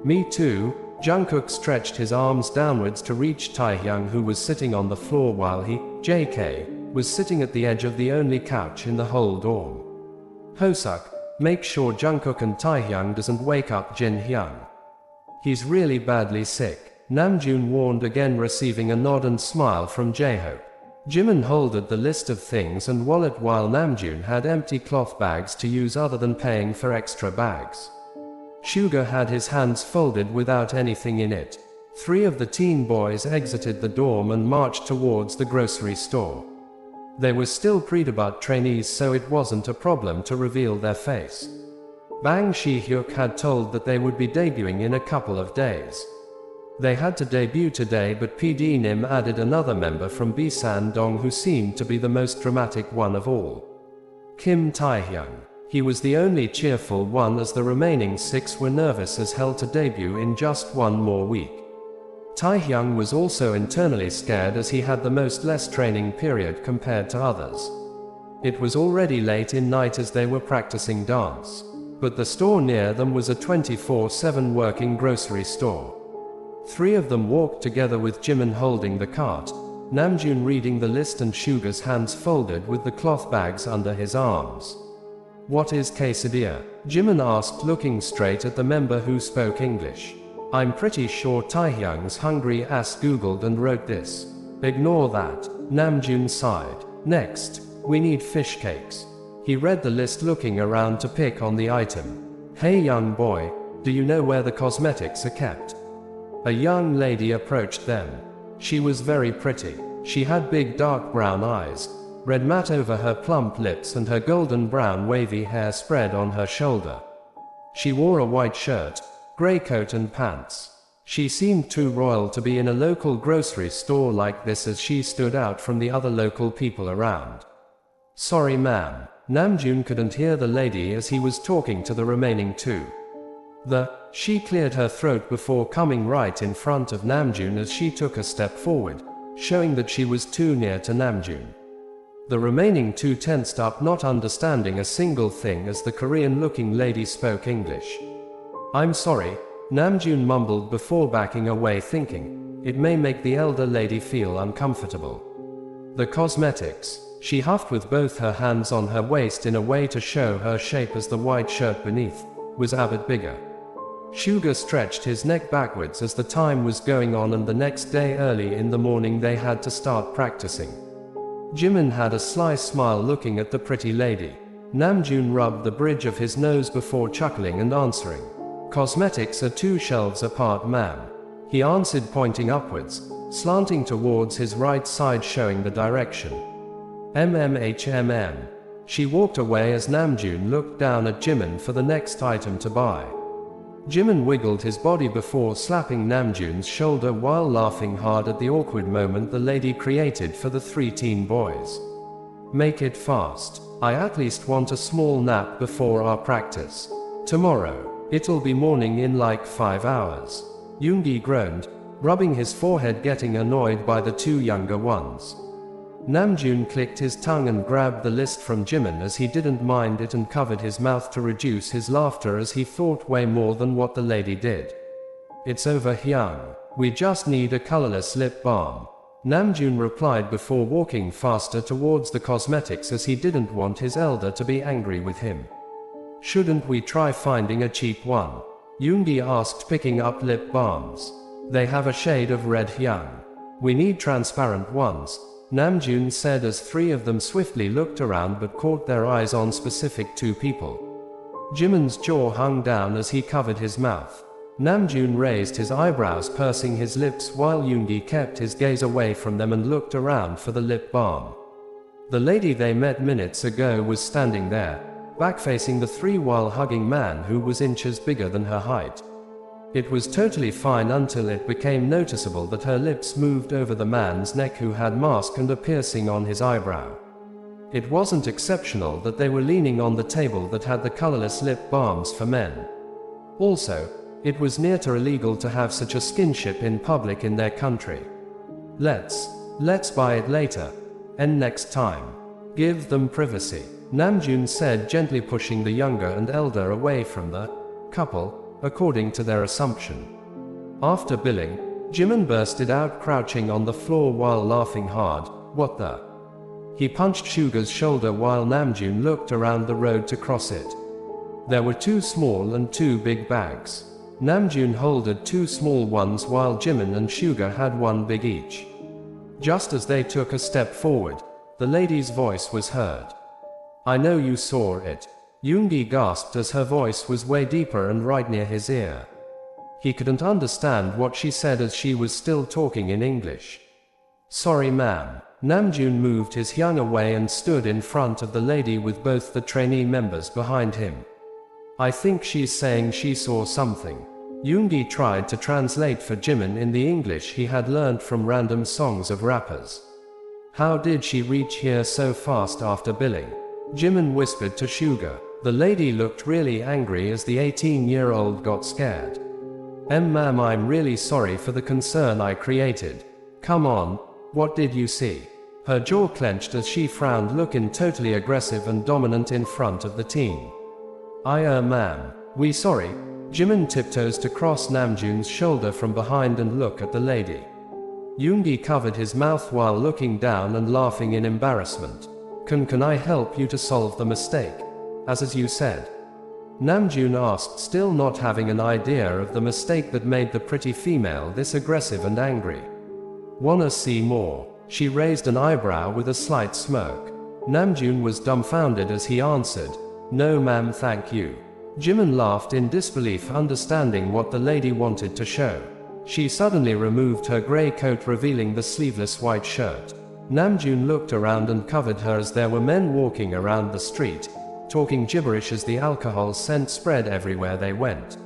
Me too. Jungkook stretched his arms downwards to reach Taehyung, who was sitting on the floor while he, JK, was sitting at the edge of the only couch in the whole dorm. Hosuk, make sure Jungkook and Taehyung doesn't wake up Jin Hyung. He's really badly sick, Namjoon warned, again receiving a nod and smile from J-Hope. Jimin holded the list of things and wallet while Namjoon had empty cloth bags to use other than paying for extra bags. Suga had his hands folded without anything in it. 3 of the teen boys exited the dorm and marched towards the grocery store. They were still pre-debut trainees, so it wasn't a problem to reveal their face. Bang Shi-hyuk had told that they would be debuting in a couple of days. They had to debut today, but PD Nim added another member from Bisan Dong who seemed to be the most dramatic one of all. Kim Taehyung. He was the only cheerful one, as the remaining 6 were nervous as hell to debut in just 1 more week. Taehyung was also internally scared as he had the most less training period compared to others. It was already late in night as they were practicing dance. But the store near them was a 24/7 working grocery store. 3 of them walked together with Jimin holding the cart, Namjoon reading the list and Suga's hands folded with the cloth bags under his arms. What is quesadilla? Jimin asked, looking straight at the member who spoke English. I'm pretty sure Taehyung's hungry ass googled and wrote this. Ignore that, Namjoon sighed. Next, we need fish cakes. He read the list, looking around to pick on the item. Hey young boy, do you know where the cosmetics are kept? A young lady approached them. She was very pretty. She had big dark brown eyes, red matte over her plump lips, and her golden brown wavy hair spread on her shoulder. She wore a white shirt, grey coat and pants. She seemed too royal to be in a local grocery store like this, as she stood out from the other local people around. Sorry ma'am. Namjoon couldn't hear the lady as he was talking to the remaining 2. She cleared her throat before coming right in front of Namjoon as she took a step forward, showing that she was too near to Namjoon. The remaining 2 tensed up, not understanding a single thing as the Korean-looking lady spoke English. I'm sorry, Namjoon mumbled before backing away, thinking, it may make the elder lady feel uncomfortable. The cosmetics. She huffed with both her hands on her waist in a way to show her shape as the white shirt beneath was a bit bigger. Suga stretched his neck backwards as the time was going on, and the next day early in the morning they had to start practicing. Jimin had a sly smile looking at the pretty lady. Namjoon rubbed the bridge of his nose before chuckling and answering. Cosmetics are 2 shelves apart ma'am. He answered, pointing upwards, slanting towards his right side, showing the direction. MMHMM. She walked away as Namjoon looked down at Jimin for the next item to buy. Jimin wiggled his body before slapping Namjoon's shoulder while laughing hard at the awkward moment the lady created for the 3 teen boys. Make it fast. I at least want a small nap before our practice. Tomorrow. It'll be morning in like 5 hours. Yoongi groaned, rubbing his forehead, getting annoyed by the two younger ones. Namjoon clicked his tongue and grabbed the list from Jimin as he didn't mind it and covered his mouth to reduce his laughter as he thought way more than what the lady did. It's over, Hyung. We just need a colorless lip balm. Namjoon replied before walking faster towards the cosmetics as he didn't want his elder to be angry with him. Shouldn't we try finding a cheap one? Yoongi asked, picking up lip balms. They have a shade of red, Hyung. We need transparent ones, Namjoon said as three of them swiftly looked around but caught their eyes on specific two people. Jimin's jaw hung down as he covered his mouth. Namjoon raised his eyebrows, pursing his lips, while Yoongi kept his gaze away from them and looked around for the lip balm. The lady they met minutes ago was standing there, back-facing the three while hugging man who was inches bigger than her height. It was totally fine until it became noticeable that her lips moved over the man's neck who had mask and a piercing on his eyebrow. It wasn't exceptional that they were leaning on the table that had the colorless lip balms for men. Also, it was near to illegal to have such a skinship in public in their country. Let's buy it later. And next time. Give them privacy, Namjoon said, gently pushing the younger and elder away from the couple, according to their assumption. After billing, Jimin bursted out, crouching on the floor while laughing hard. What the? He punched Suga's shoulder while Namjoon looked around the road to cross it. There were two small and two big bags. Namjoon holded two small ones while Jimin and Suga had one big each. Just as they took a step forward, the lady's voice was heard. I know you saw it. Yoongi gasped as her voice was way deeper and right near his ear. He couldn't understand what she said as she was still talking in English. Sorry, ma'am. Namjoon moved his Hyung away and stood in front of the lady with both the trainee members behind him. I think she's saying she saw something. Yoongi tried to translate for Jimin in the English he had learned from random songs of rappers. How did she reach here so fast after billing? Jimin whispered to Suga. The lady looked really angry as the 18-year-old got scared. Ma'am, I'm really sorry for the concern I created. Come on, what did you see? Her jaw clenched as she frowned, looking totally aggressive and dominant in front of the teen. Ma'am, we sorry. Jimin tiptoes to cross Namjoon's shoulder from behind and look at the lady. Yoongi covered his mouth while looking down and laughing in embarrassment. Can I help you to solve the mistake? As you said. Namjoon asked, still not having an idea of the mistake that made the pretty female this aggressive and angry. Wanna see more? She raised an eyebrow with a slight smirk. Namjoon was dumbfounded as he answered, no ma'am, thank you. Jimin laughed in disbelief, understanding what the lady wanted to show. She suddenly removed her grey coat, revealing the sleeveless white shirt. Namjoon looked around and covered her as there were men walking around the street, talking gibberish as the alcohol scent spread everywhere they went.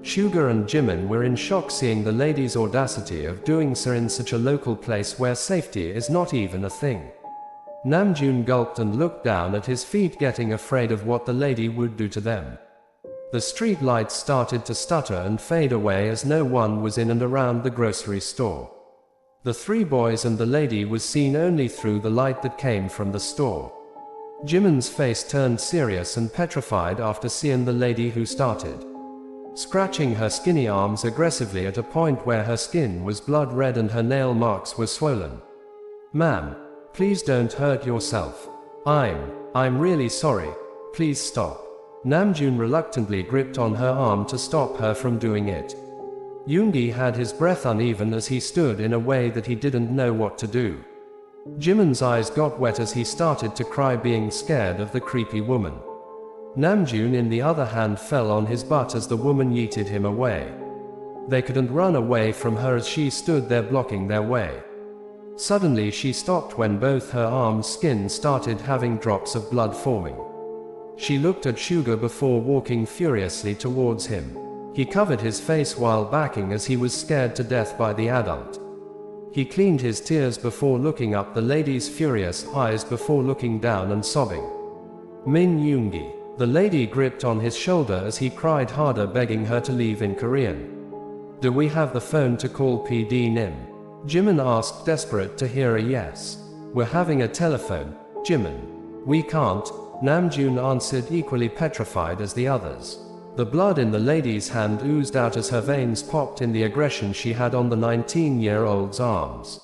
Suga and Jimin were in shock, seeing the lady's audacity of doing so in such a local place where safety is not even a thing. Namjoon gulped and looked down at his feet, getting afraid of what the lady would do to them. The street lights started to stutter and fade away as no one was in and around the grocery store. The three boys and the lady was seen only through the light that came from the store. Jimin's face turned serious and petrified after seeing the lady, who started scratching her skinny arms aggressively at a point where her skin was blood red and her nail marks were swollen. Ma'am, please don't hurt yourself. I'm really sorry. Please stop. Namjoon reluctantly gripped on her arm to stop her from doing it. Yoongi had his breath uneven as he stood in a way that he didn't know what to do. Jimin's eyes got wet as he started to cry, being scared of the creepy woman. Namjoon, in the other hand, fell on his butt as the woman yeeted him away. They couldn't run away from her as she stood there blocking their way. Suddenly she stopped when both her arms' skin started having drops of blood forming. She looked at Suga before walking furiously towards him. He covered his face while backing as he was scared to death by the adult. He cleaned his tears before looking up the lady's furious eyes before looking down and sobbing. Min Yoongi. The lady gripped on his shoulder as he cried harder, begging her to leave in Korean. Do we have the phone to call PD Nim? Jimin asked, desperate to hear a yes. We're having a telephone, Jimin. We can't, Namjoon answered, equally petrified as the others. The blood in the lady's hand oozed out as her veins popped in the aggression she had on the 19-year-old's arms.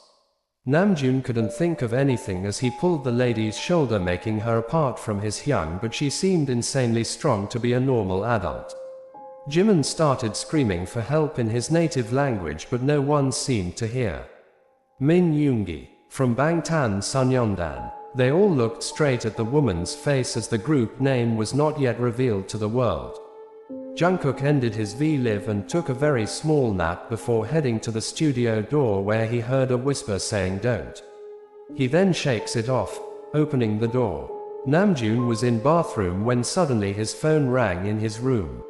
Namjoon couldn't think of anything as he pulled the lady's shoulder, making her apart from his Hyung, but she seemed insanely strong to be a normal adult. Jimin started screaming for help in his native language, but no one seemed to hear. Min Yoongi, from Bangtan Sonyeondan. They all looked straight at the woman's face as the group name was not yet revealed to the world. Jungkook ended his V-Live and took a very small nap before heading to the studio door, where he heard a whisper saying don't. He then shakes it off, opening the door. Namjoon was in bathroom when suddenly his phone rang in his room.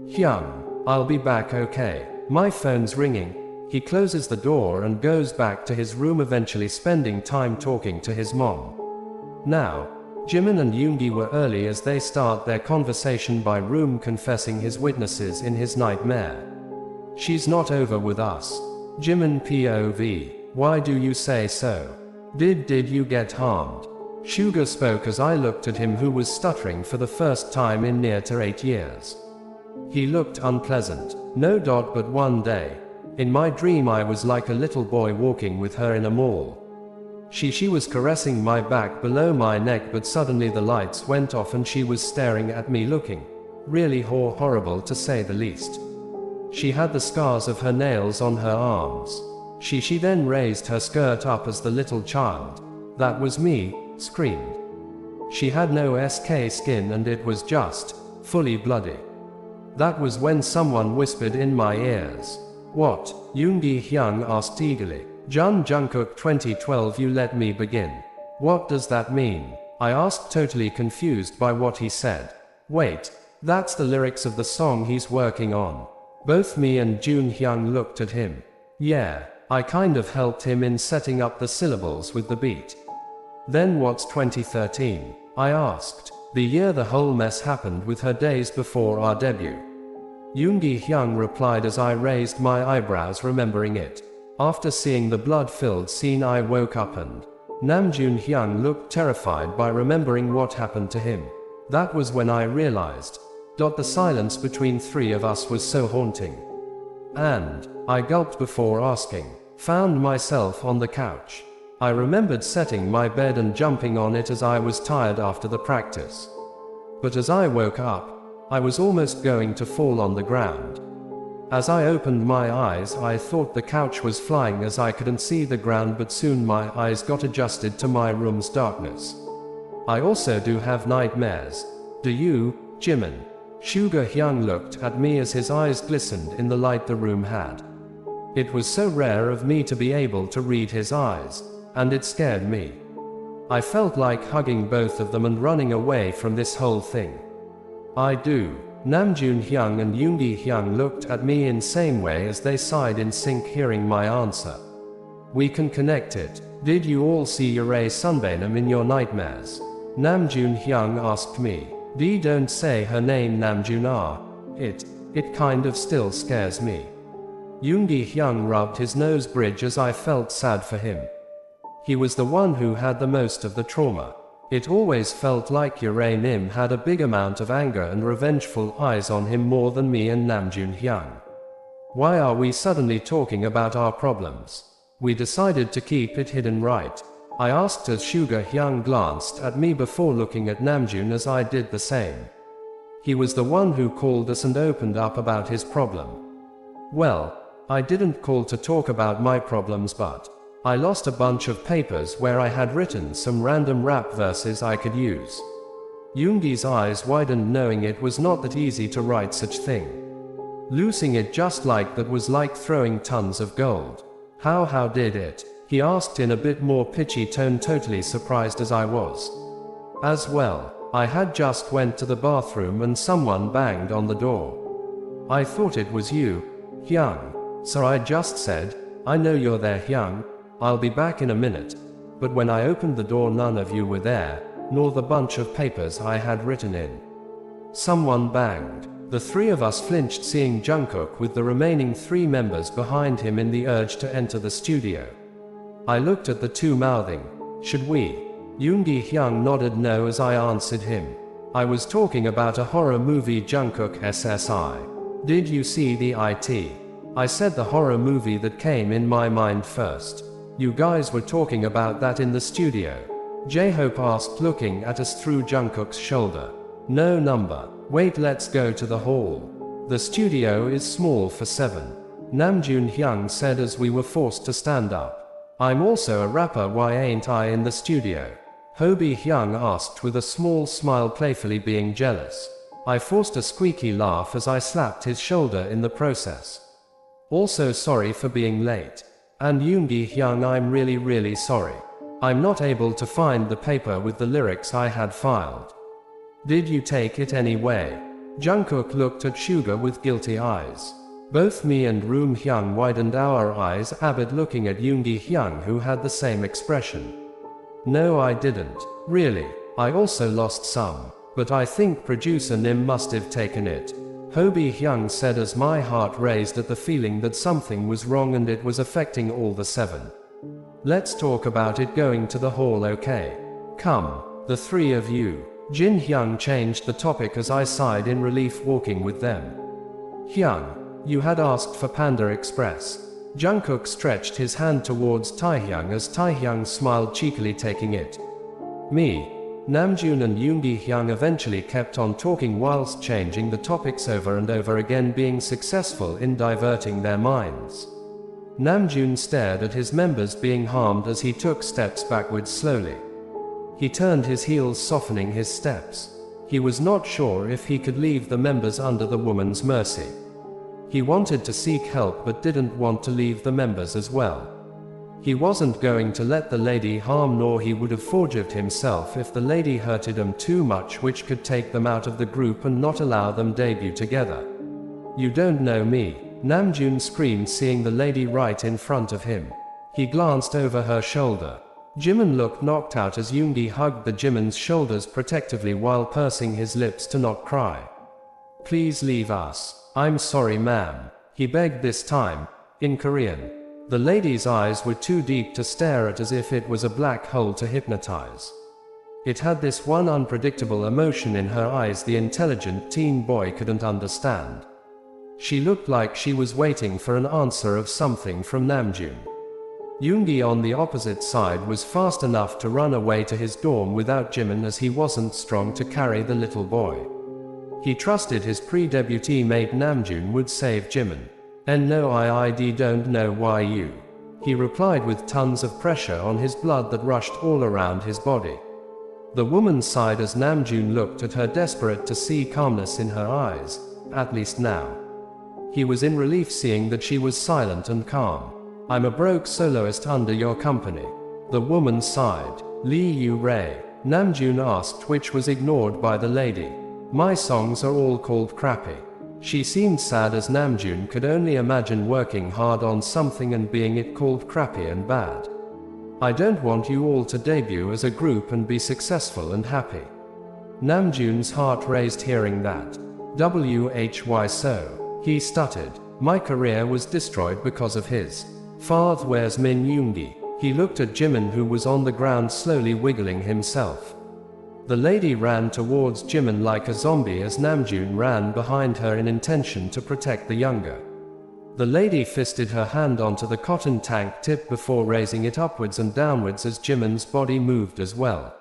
Hyung, I'll be back, okay? My phone's ringing. He closes the door and goes back to his room, eventually spending time talking to his mom. Now, Jimin and Yoongi were early as they start their conversation by Room confessing his witnesses in his nightmare. She's not over with us. Jimin POV. Why do you say so? Did you get harmed? Suga spoke as I looked at him, who was stuttering for the first time in near to 8 years. He looked unpleasant. No, but one day, in my dream I was like a little boy walking with her in a mall. She was caressing my back below my neck, but suddenly the lights went off and she was staring at me, looking really horrible to say the least. She had the scars of her nails on her arms. She then raised her skirt up as the little child, that was me, screamed. She had no skin and it was just fully bloody. That was when someone whispered in my ears. What? Yoongi Hyung asked eagerly. Jungkook 2012, you let me begin. What does that mean? I asked, totally confused by what he said. Wait, that's the lyrics of the song he's working on. Both me and Jun Hyung looked at him. Yeah, I kind of helped him in setting up the syllables with the beat. Then what's 2013? I asked. The year the whole mess happened with her, days before our debut. Yoongi Hyung replied as I raised my eyebrows, remembering it. After seeing the blood-filled scene I woke up and Namjoon Hyung looked terrified by remembering what happened to him. That was when I realized. The silence between three of us was so haunting. And I gulped before asking. Found myself on the couch. I remembered setting my bed and jumping on it as I was tired after the practice. But as I woke up, I was almost going to fall on the ground. As I opened my eyes, I thought the couch was flying as I couldn't see the ground, but soon my eyes got adjusted to my room's darkness. I also do have nightmares. Do you, Jimin? Suga Hyung looked at me as his eyes glistened in the light the room had. It was so rare of me to be able to read his eyes, and it scared me. I felt like hugging both of them and running away from this whole thing. I do. Namjoon Hyung and Yoongi Hyung looked at me in same way as they sighed in sync, hearing my answer. We can connect it. Did you all see Yurei Sunbainam in your nightmares? Namjoon Hyung asked me. Don't say her name, Namjoon. It kind of still scares me. Yoongi Hyung rubbed his nose bridge as I felt sad for him. He was the one who had the most of the trauma. It always felt like Yurei Nim had a big amount of anger and revengeful eyes on him, more than me and Namjoon Hyung. Why are we suddenly talking about our problems? We decided to keep it hidden, right? I asked as Suga Hyung glanced at me before looking at Namjoon as I did the same. He was the one who called us and opened up about his problem. Well, I didn't call to talk about my problems, but I lost a bunch of papers where I had written some random rap verses I could use. Yoongi's eyes widened, knowing it was not that easy to write such thing. Losing it just like that was like throwing tons of gold. How did it? He asked in a bit more pitchy tone, totally surprised as I was. As well, I had just went to the bathroom and someone banged on the door. I thought it was you, Hyung. So I just said, I know you're there, Hyung. I'll be back in a minute. But when I opened the door, none of you were there, nor the bunch of papers I had written in. Someone banged. The three of us flinched seeing Jungkook with the remaining three members behind him in the urge to enter the studio. I looked at the two mouthing, "Should we?" Yoongi Hyung nodded no as I answered him. "I was talking about a horror movie Jungkook SSI. Did you see the IT?" I said the horror movie that came in my mind first. "You guys were talking about that in the studio?" J-Hope asked looking at us through Jungkook's shoulder. "No number. Wait, let's go to the hall. The studio is small for 7. Namjoon Hyung said as we were forced to stand up. "I'm also a rapper, why ain't I in the studio?" Hobie Hyung asked with a small smile, playfully being jealous. I forced a squeaky laugh as I slapped his shoulder in the process. "Also sorry for being late. And Yoongi Hyung, I'm really sorry. I'm not able to find the paper with the lyrics I had filed. Did you take it anyway?" Jungkook looked at Suga with guilty eyes. Both me and Room Hyung widened our eyes, avid looking at Yoongi Hyung, who had the same expression. "No, I didn't. Really. I also lost some. But I think producer Nim must have taken it," Hobie Hyung said as my heart raised at the feeling that something was wrong and it was affecting all the 7. "Let's talk about it going to the hall, okay? Come, the three of you." Jin Hyung changed the topic as I sighed in relief walking with them. "Hyung, you had asked for Panda Express." Jungkook stretched his hand towards Taehyung as Taehyung smiled cheekily taking it. Me, Namjoon and Yoongi Hyung eventually kept on talking whilst changing the topics over and over again, being successful in diverting their minds. Namjoon stared at his members being harmed as he took steps backwards slowly. He turned his heels, softening his steps. He was not sure if he could leave the members under the woman's mercy. He wanted to seek help but didn't want to leave the members as well. He wasn't going to let the lady harm, nor he would have forgived himself if the lady hurted them too much, which could take them out of the group and not allow them debut together. "You don't know me," Namjoon screamed, seeing the lady right in front of him. He glanced over her shoulder. Jimin looked knocked out as Yoongi hugged the Jimin's shoulders protectively while pursing his lips to not cry. "Please leave us. I'm sorry, ma'am," he begged this time, in Korean. The lady's eyes were too deep to stare at, as if it was a black hole to hypnotize. It had this one unpredictable emotion in her eyes the intelligent teen boy couldn't understand. She looked like she was waiting for an answer of something from Namjoon. Yoongi on the opposite side was fast enough to run away to his dorm without Jimin, as he wasn't strong to carry the little boy. He trusted his pre-debutee mate Namjoon would save Jimin. "And no, I don't know why you," he replied with tons of pressure on his blood that rushed all around his body. The woman sighed as Namjoon looked at her, desperate to see calmness in her eyes, at least now. He was in relief seeing that she was silent and calm. "I'm a broke soloist under your company," the woman sighed. "Lee Yu Ray?" Namjoon asked, which was ignored by the lady. "My songs are all called crappy." She seemed sad as Namjoon could only imagine working hard on something and being it called crappy and bad. "I don't want you all to debut as a group and be successful and happy." Namjoon's heart raised hearing that. "Why so?" he stuttered. "My career was destroyed because of his father. Where's Min Yoongi?" He looked at Jimin, who was on the ground slowly wiggling himself. The lady ran towards Jimin like a zombie as Namjoon ran behind her in intention to protect the younger. The lady fisted her hand onto the cotton tank tip before raising it upwards and downwards as Jimin's body moved as well.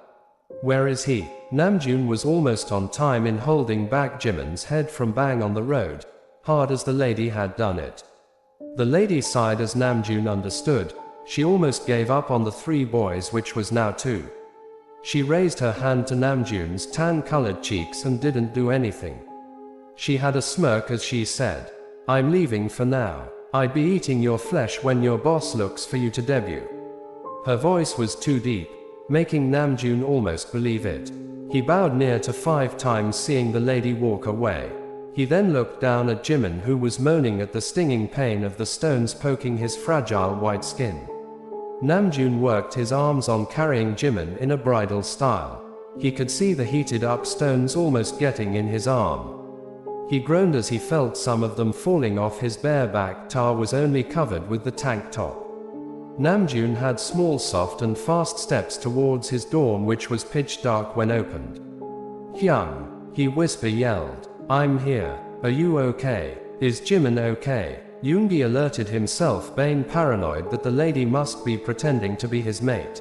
"Where is he?" Namjoon was almost on time in holding back Jimin's head from bang on the road, hard as the lady had done it. The lady sighed as Namjoon understood. She almost gave up on the three boys, which was now 2. She raised her hand to Namjoon's tan-colored cheeks and didn't do anything. She had a smirk as she said, "I'm leaving for now. I'd be eating your flesh when your boss looks for you to debut." Her voice was too deep, making Namjoon almost believe it. He bowed near to 5 times, seeing the lady walk away. He then looked down at Jimin, who was moaning at the stinging pain of the stones poking his fragile white skin. Namjoon worked his arms on carrying Jimin in a bridal style. He could see the heated up stones almost getting in his arm. He groaned as he felt some of them falling off his bare back. Ta was only covered with the tank top. Namjoon had small, soft and fast steps towards his dorm, which was pitch dark when opened. "Hyung," he yelled. "I'm here. Are you okay? Is Jimin okay?" Yoongi alerted himself, being paranoid that the lady must be pretending to be his mate.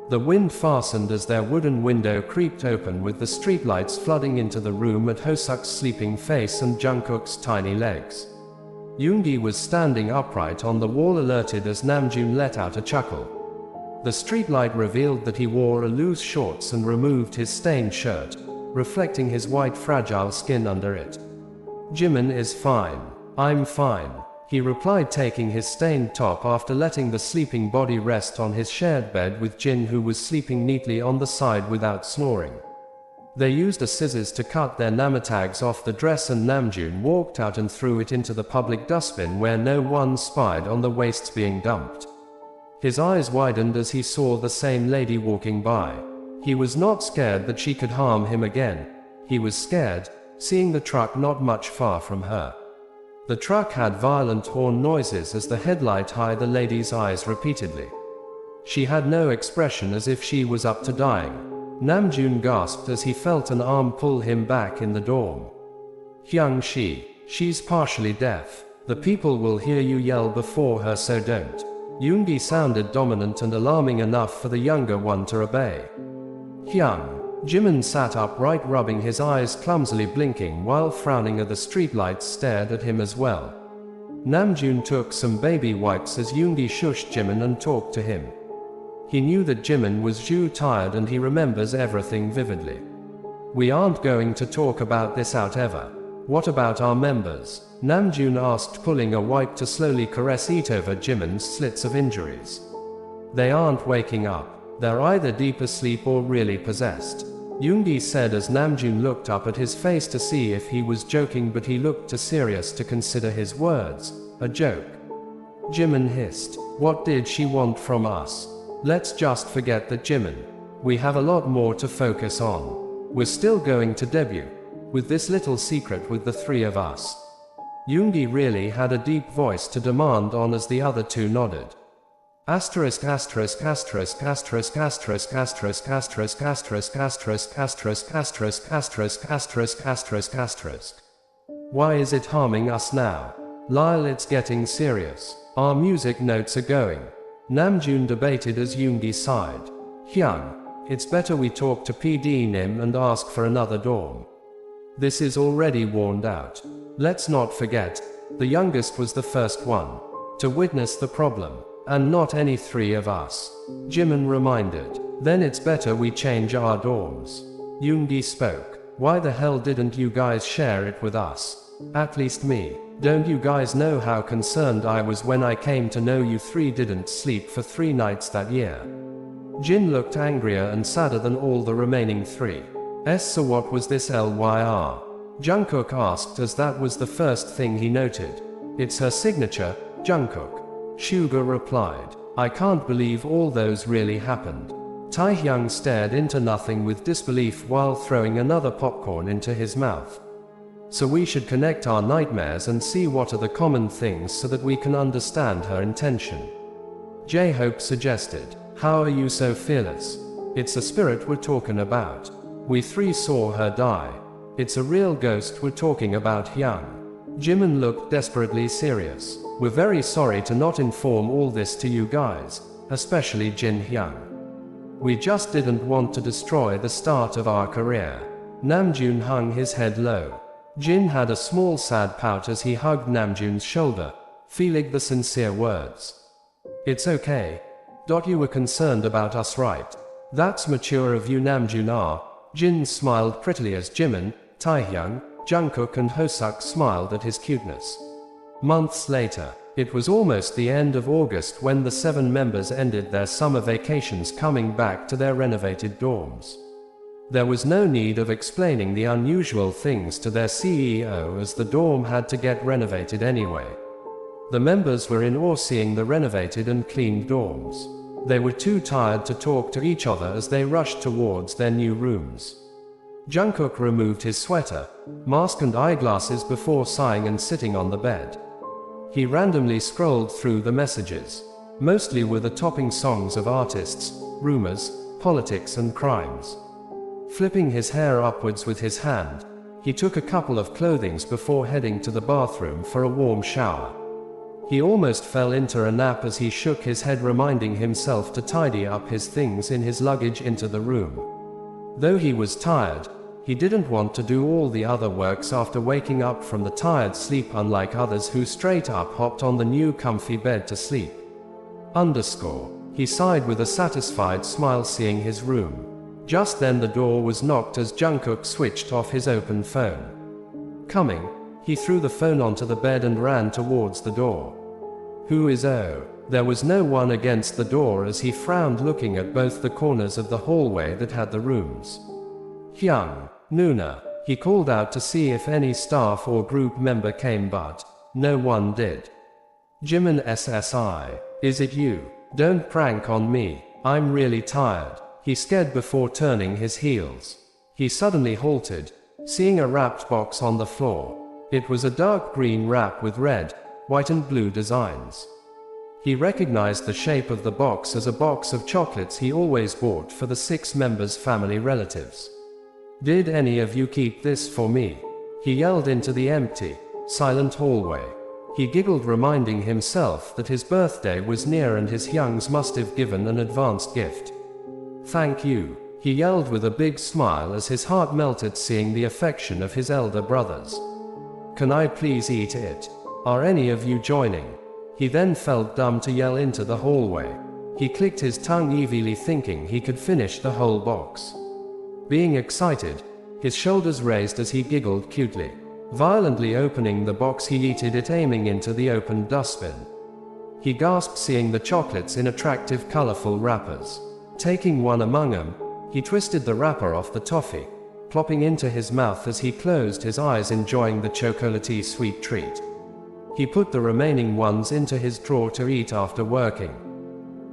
The wind fastened as their wooden window creaked open, with the streetlights flooding into the room at Hosuk's sleeping face and Jungkook's tiny legs. Yoongi was standing upright on the wall, alerted as Namjoon let out a chuckle. The streetlight revealed that he wore a loose shorts and removed his stained shirt, reflecting his white fragile skin under it. "Jimin is fine. I'm fine," he replied, taking his stained top after letting the sleeping body rest on his shared bed with Jin, who was sleeping neatly on the side without snoring. They used a scissors to cut their namatags off the dress, and Namjoon walked out and threw it into the public dustbin where no one spied on the wastes being dumped. His eyes widened as he saw the same lady walking by. He was not scared that she could harm him again. He was scared, seeing the truck not much far from her. The truck had violent horn noises as the headlight hit the lady's eyes repeatedly. She had no expression, as if she was up to dying. Namjoon gasped as he felt an arm pull him back in the dorm. "Hyung, she's partially deaf. The people will hear you yell before her, so don't." Yoongi sounded dominant and alarming enough for the younger one to obey. "Hyung." Jimin sat upright, rubbing his eyes, clumsily blinking while frowning as the streetlights stared at him as well. Namjoon took some baby wipes as Yoongi shushed Jimin and talked to him. He knew that Jimin was tired, and he remembers everything vividly. "We aren't going to talk about this out ever. What about our members?" Namjoon asked, pulling a wipe to slowly caress it over Jimin's slits of injuries. "They aren't waking up. They're either deep asleep or really possessed," Yoongi said as Namjoon looked up at his face to see if he was joking, but he looked too serious to consider his words a joke. Jimin hissed. "What did she want from us? Let's just forget that, Jimin. We have a lot more to focus on. We're still going to debut with this little secret with the three of us." Yoongi really had a deep voice to demand on as the other two nodded. Asterisk asterisk asterisk asterisk asterisk asterisk asterisk asterisk asterisk asterisk asterisk asterisk asterisk asterisk asterisk. "Why is it harming us now? Lyle, it's getting serious. Our music notes are going." Namjoon debated as Yoongi sighed. "Hyung, it's better we talk to PD Nim and ask for another dorm. This is already worn out. Let's not forget, the youngest was the first one to witness the problem. And not any three of us," Jimin reminded. "Then it's better we change our dorms." Yoongi spoke. "Why the hell didn't you guys share it with us? At least me. Don't you guys know how concerned I was when I came to know you three didn't sleep for 3 nights that year?" Jin looked angrier and sadder than all the remaining three. "So what was this LYR?" Jungkook asked, as that was the first thing he noted. "It's her signature, Jungkook," Suga replied. "I can't believe all those really happened." Taehyung stared into nothing with disbelief while throwing another popcorn into his mouth. "So we should connect our nightmares and see what are the common things so that we can understand her intention," J-Hope suggested. "How are you so fearless? It's a spirit we're talking about. We three saw her die. It's a real ghost we're talking about, Hyung." Jimin looked desperately serious. "We're very sorry to not inform all this to you guys, especially Jin Hyung. We just didn't want to destroy the start of our career." Namjoon hung his head low. Jin had a small sad pout as he hugged Namjoon's shoulder, feeling the sincere words. "It's okay. You were concerned about us, right? That's mature of you, Namjoon." Jin smiled prettily as Jimin, Taehyung, Jungkook and Hosuk smiled at his cuteness. Months later, it was almost the end of August when the 7 members ended their summer vacations, coming back to their renovated dorms. There was no need of explaining the unusual things to their CEO, as the dorm had to get renovated anyway. The members were in awe seeing the renovated and cleaned dorms. They were too tired to talk to each other as they rushed towards their new rooms. Jungkook removed his sweater, mask and eyeglasses before sighing and sitting on the bed. He randomly scrolled through the messages. Mostly were the topping songs of artists, rumors, politics and crimes. Flipping his hair upwards with his hand, he took a couple of clothings before heading to the bathroom for a warm shower. He almost fell into a nap as he shook his head, reminding himself to tidy up his things in his luggage into the room. Though he was tired, he didn't want to do all the other works after waking up from the tired sleep, unlike others who straight up hopped on the new comfy bed to sleep. He sighed with a satisfied smile seeing his room. Just then the door was knocked as Jungkook switched off his open phone. Coming, he threw the phone onto the bed and ran towards the door. Who is oh? There was no one against the door as he frowned, looking at both the corners of the hallway that had the rooms. Hyung, Nuna, he called out to see if any staff or group member came, but no one did. Jimin SSI, is it you? Don't prank on me, I'm really tired, he said before turning his heels. He suddenly halted, seeing a wrapped box on the floor. It was a dark green wrap with red, white and blue designs. He recognized the shape of the box as a box of chocolates he always bought for the 6 members' family relatives. Did any of you keep this for me? He yelled into the empty, silent hallway. He giggled, reminding himself that his birthday was near and his Hyungs must have given an advanced gift. Thank you, he yelled with a big smile as his heart melted seeing the affection of his elder brothers. Can I please eat it? Are any of you joining? He then felt dumb to yell into the hallway. He clicked his tongue evilly, thinking he could finish the whole box. Being excited, his shoulders raised as he giggled cutely. Violently opening the box, he yeeted it, aiming into the open dustbin. He gasped, seeing the chocolates in attractive, colorful wrappers. Taking one among them, he twisted the wrapper off the toffee, plopping into his mouth as he closed his eyes, enjoying the chocolatey sweet treat. He put the remaining ones into his drawer to eat after working.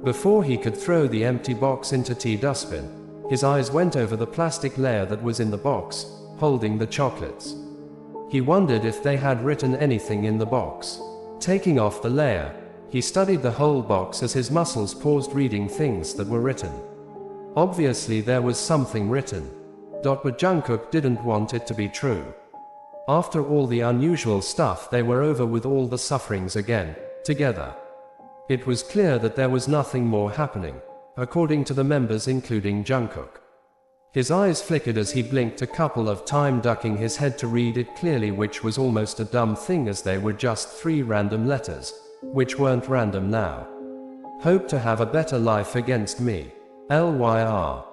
Before he could throw the empty box into the dustbin, his eyes went over the plastic layer that was in the box, holding the chocolates. He wondered if they had written anything in the box. Taking off the layer, he studied the whole box as his muscles paused, reading things that were written. Obviously there was something written. But Jungkook didn't want it to be true. After all the unusual stuff, they were over with all the sufferings again, together. It was clear that there was nothing more happening, according to the members including Jungkook. His eyes flickered as he blinked a couple of times, ducking his head to read it clearly, which was almost a dumb thing as they were just 3 random letters, which weren't random now. Hope to have a better life against me. LYR.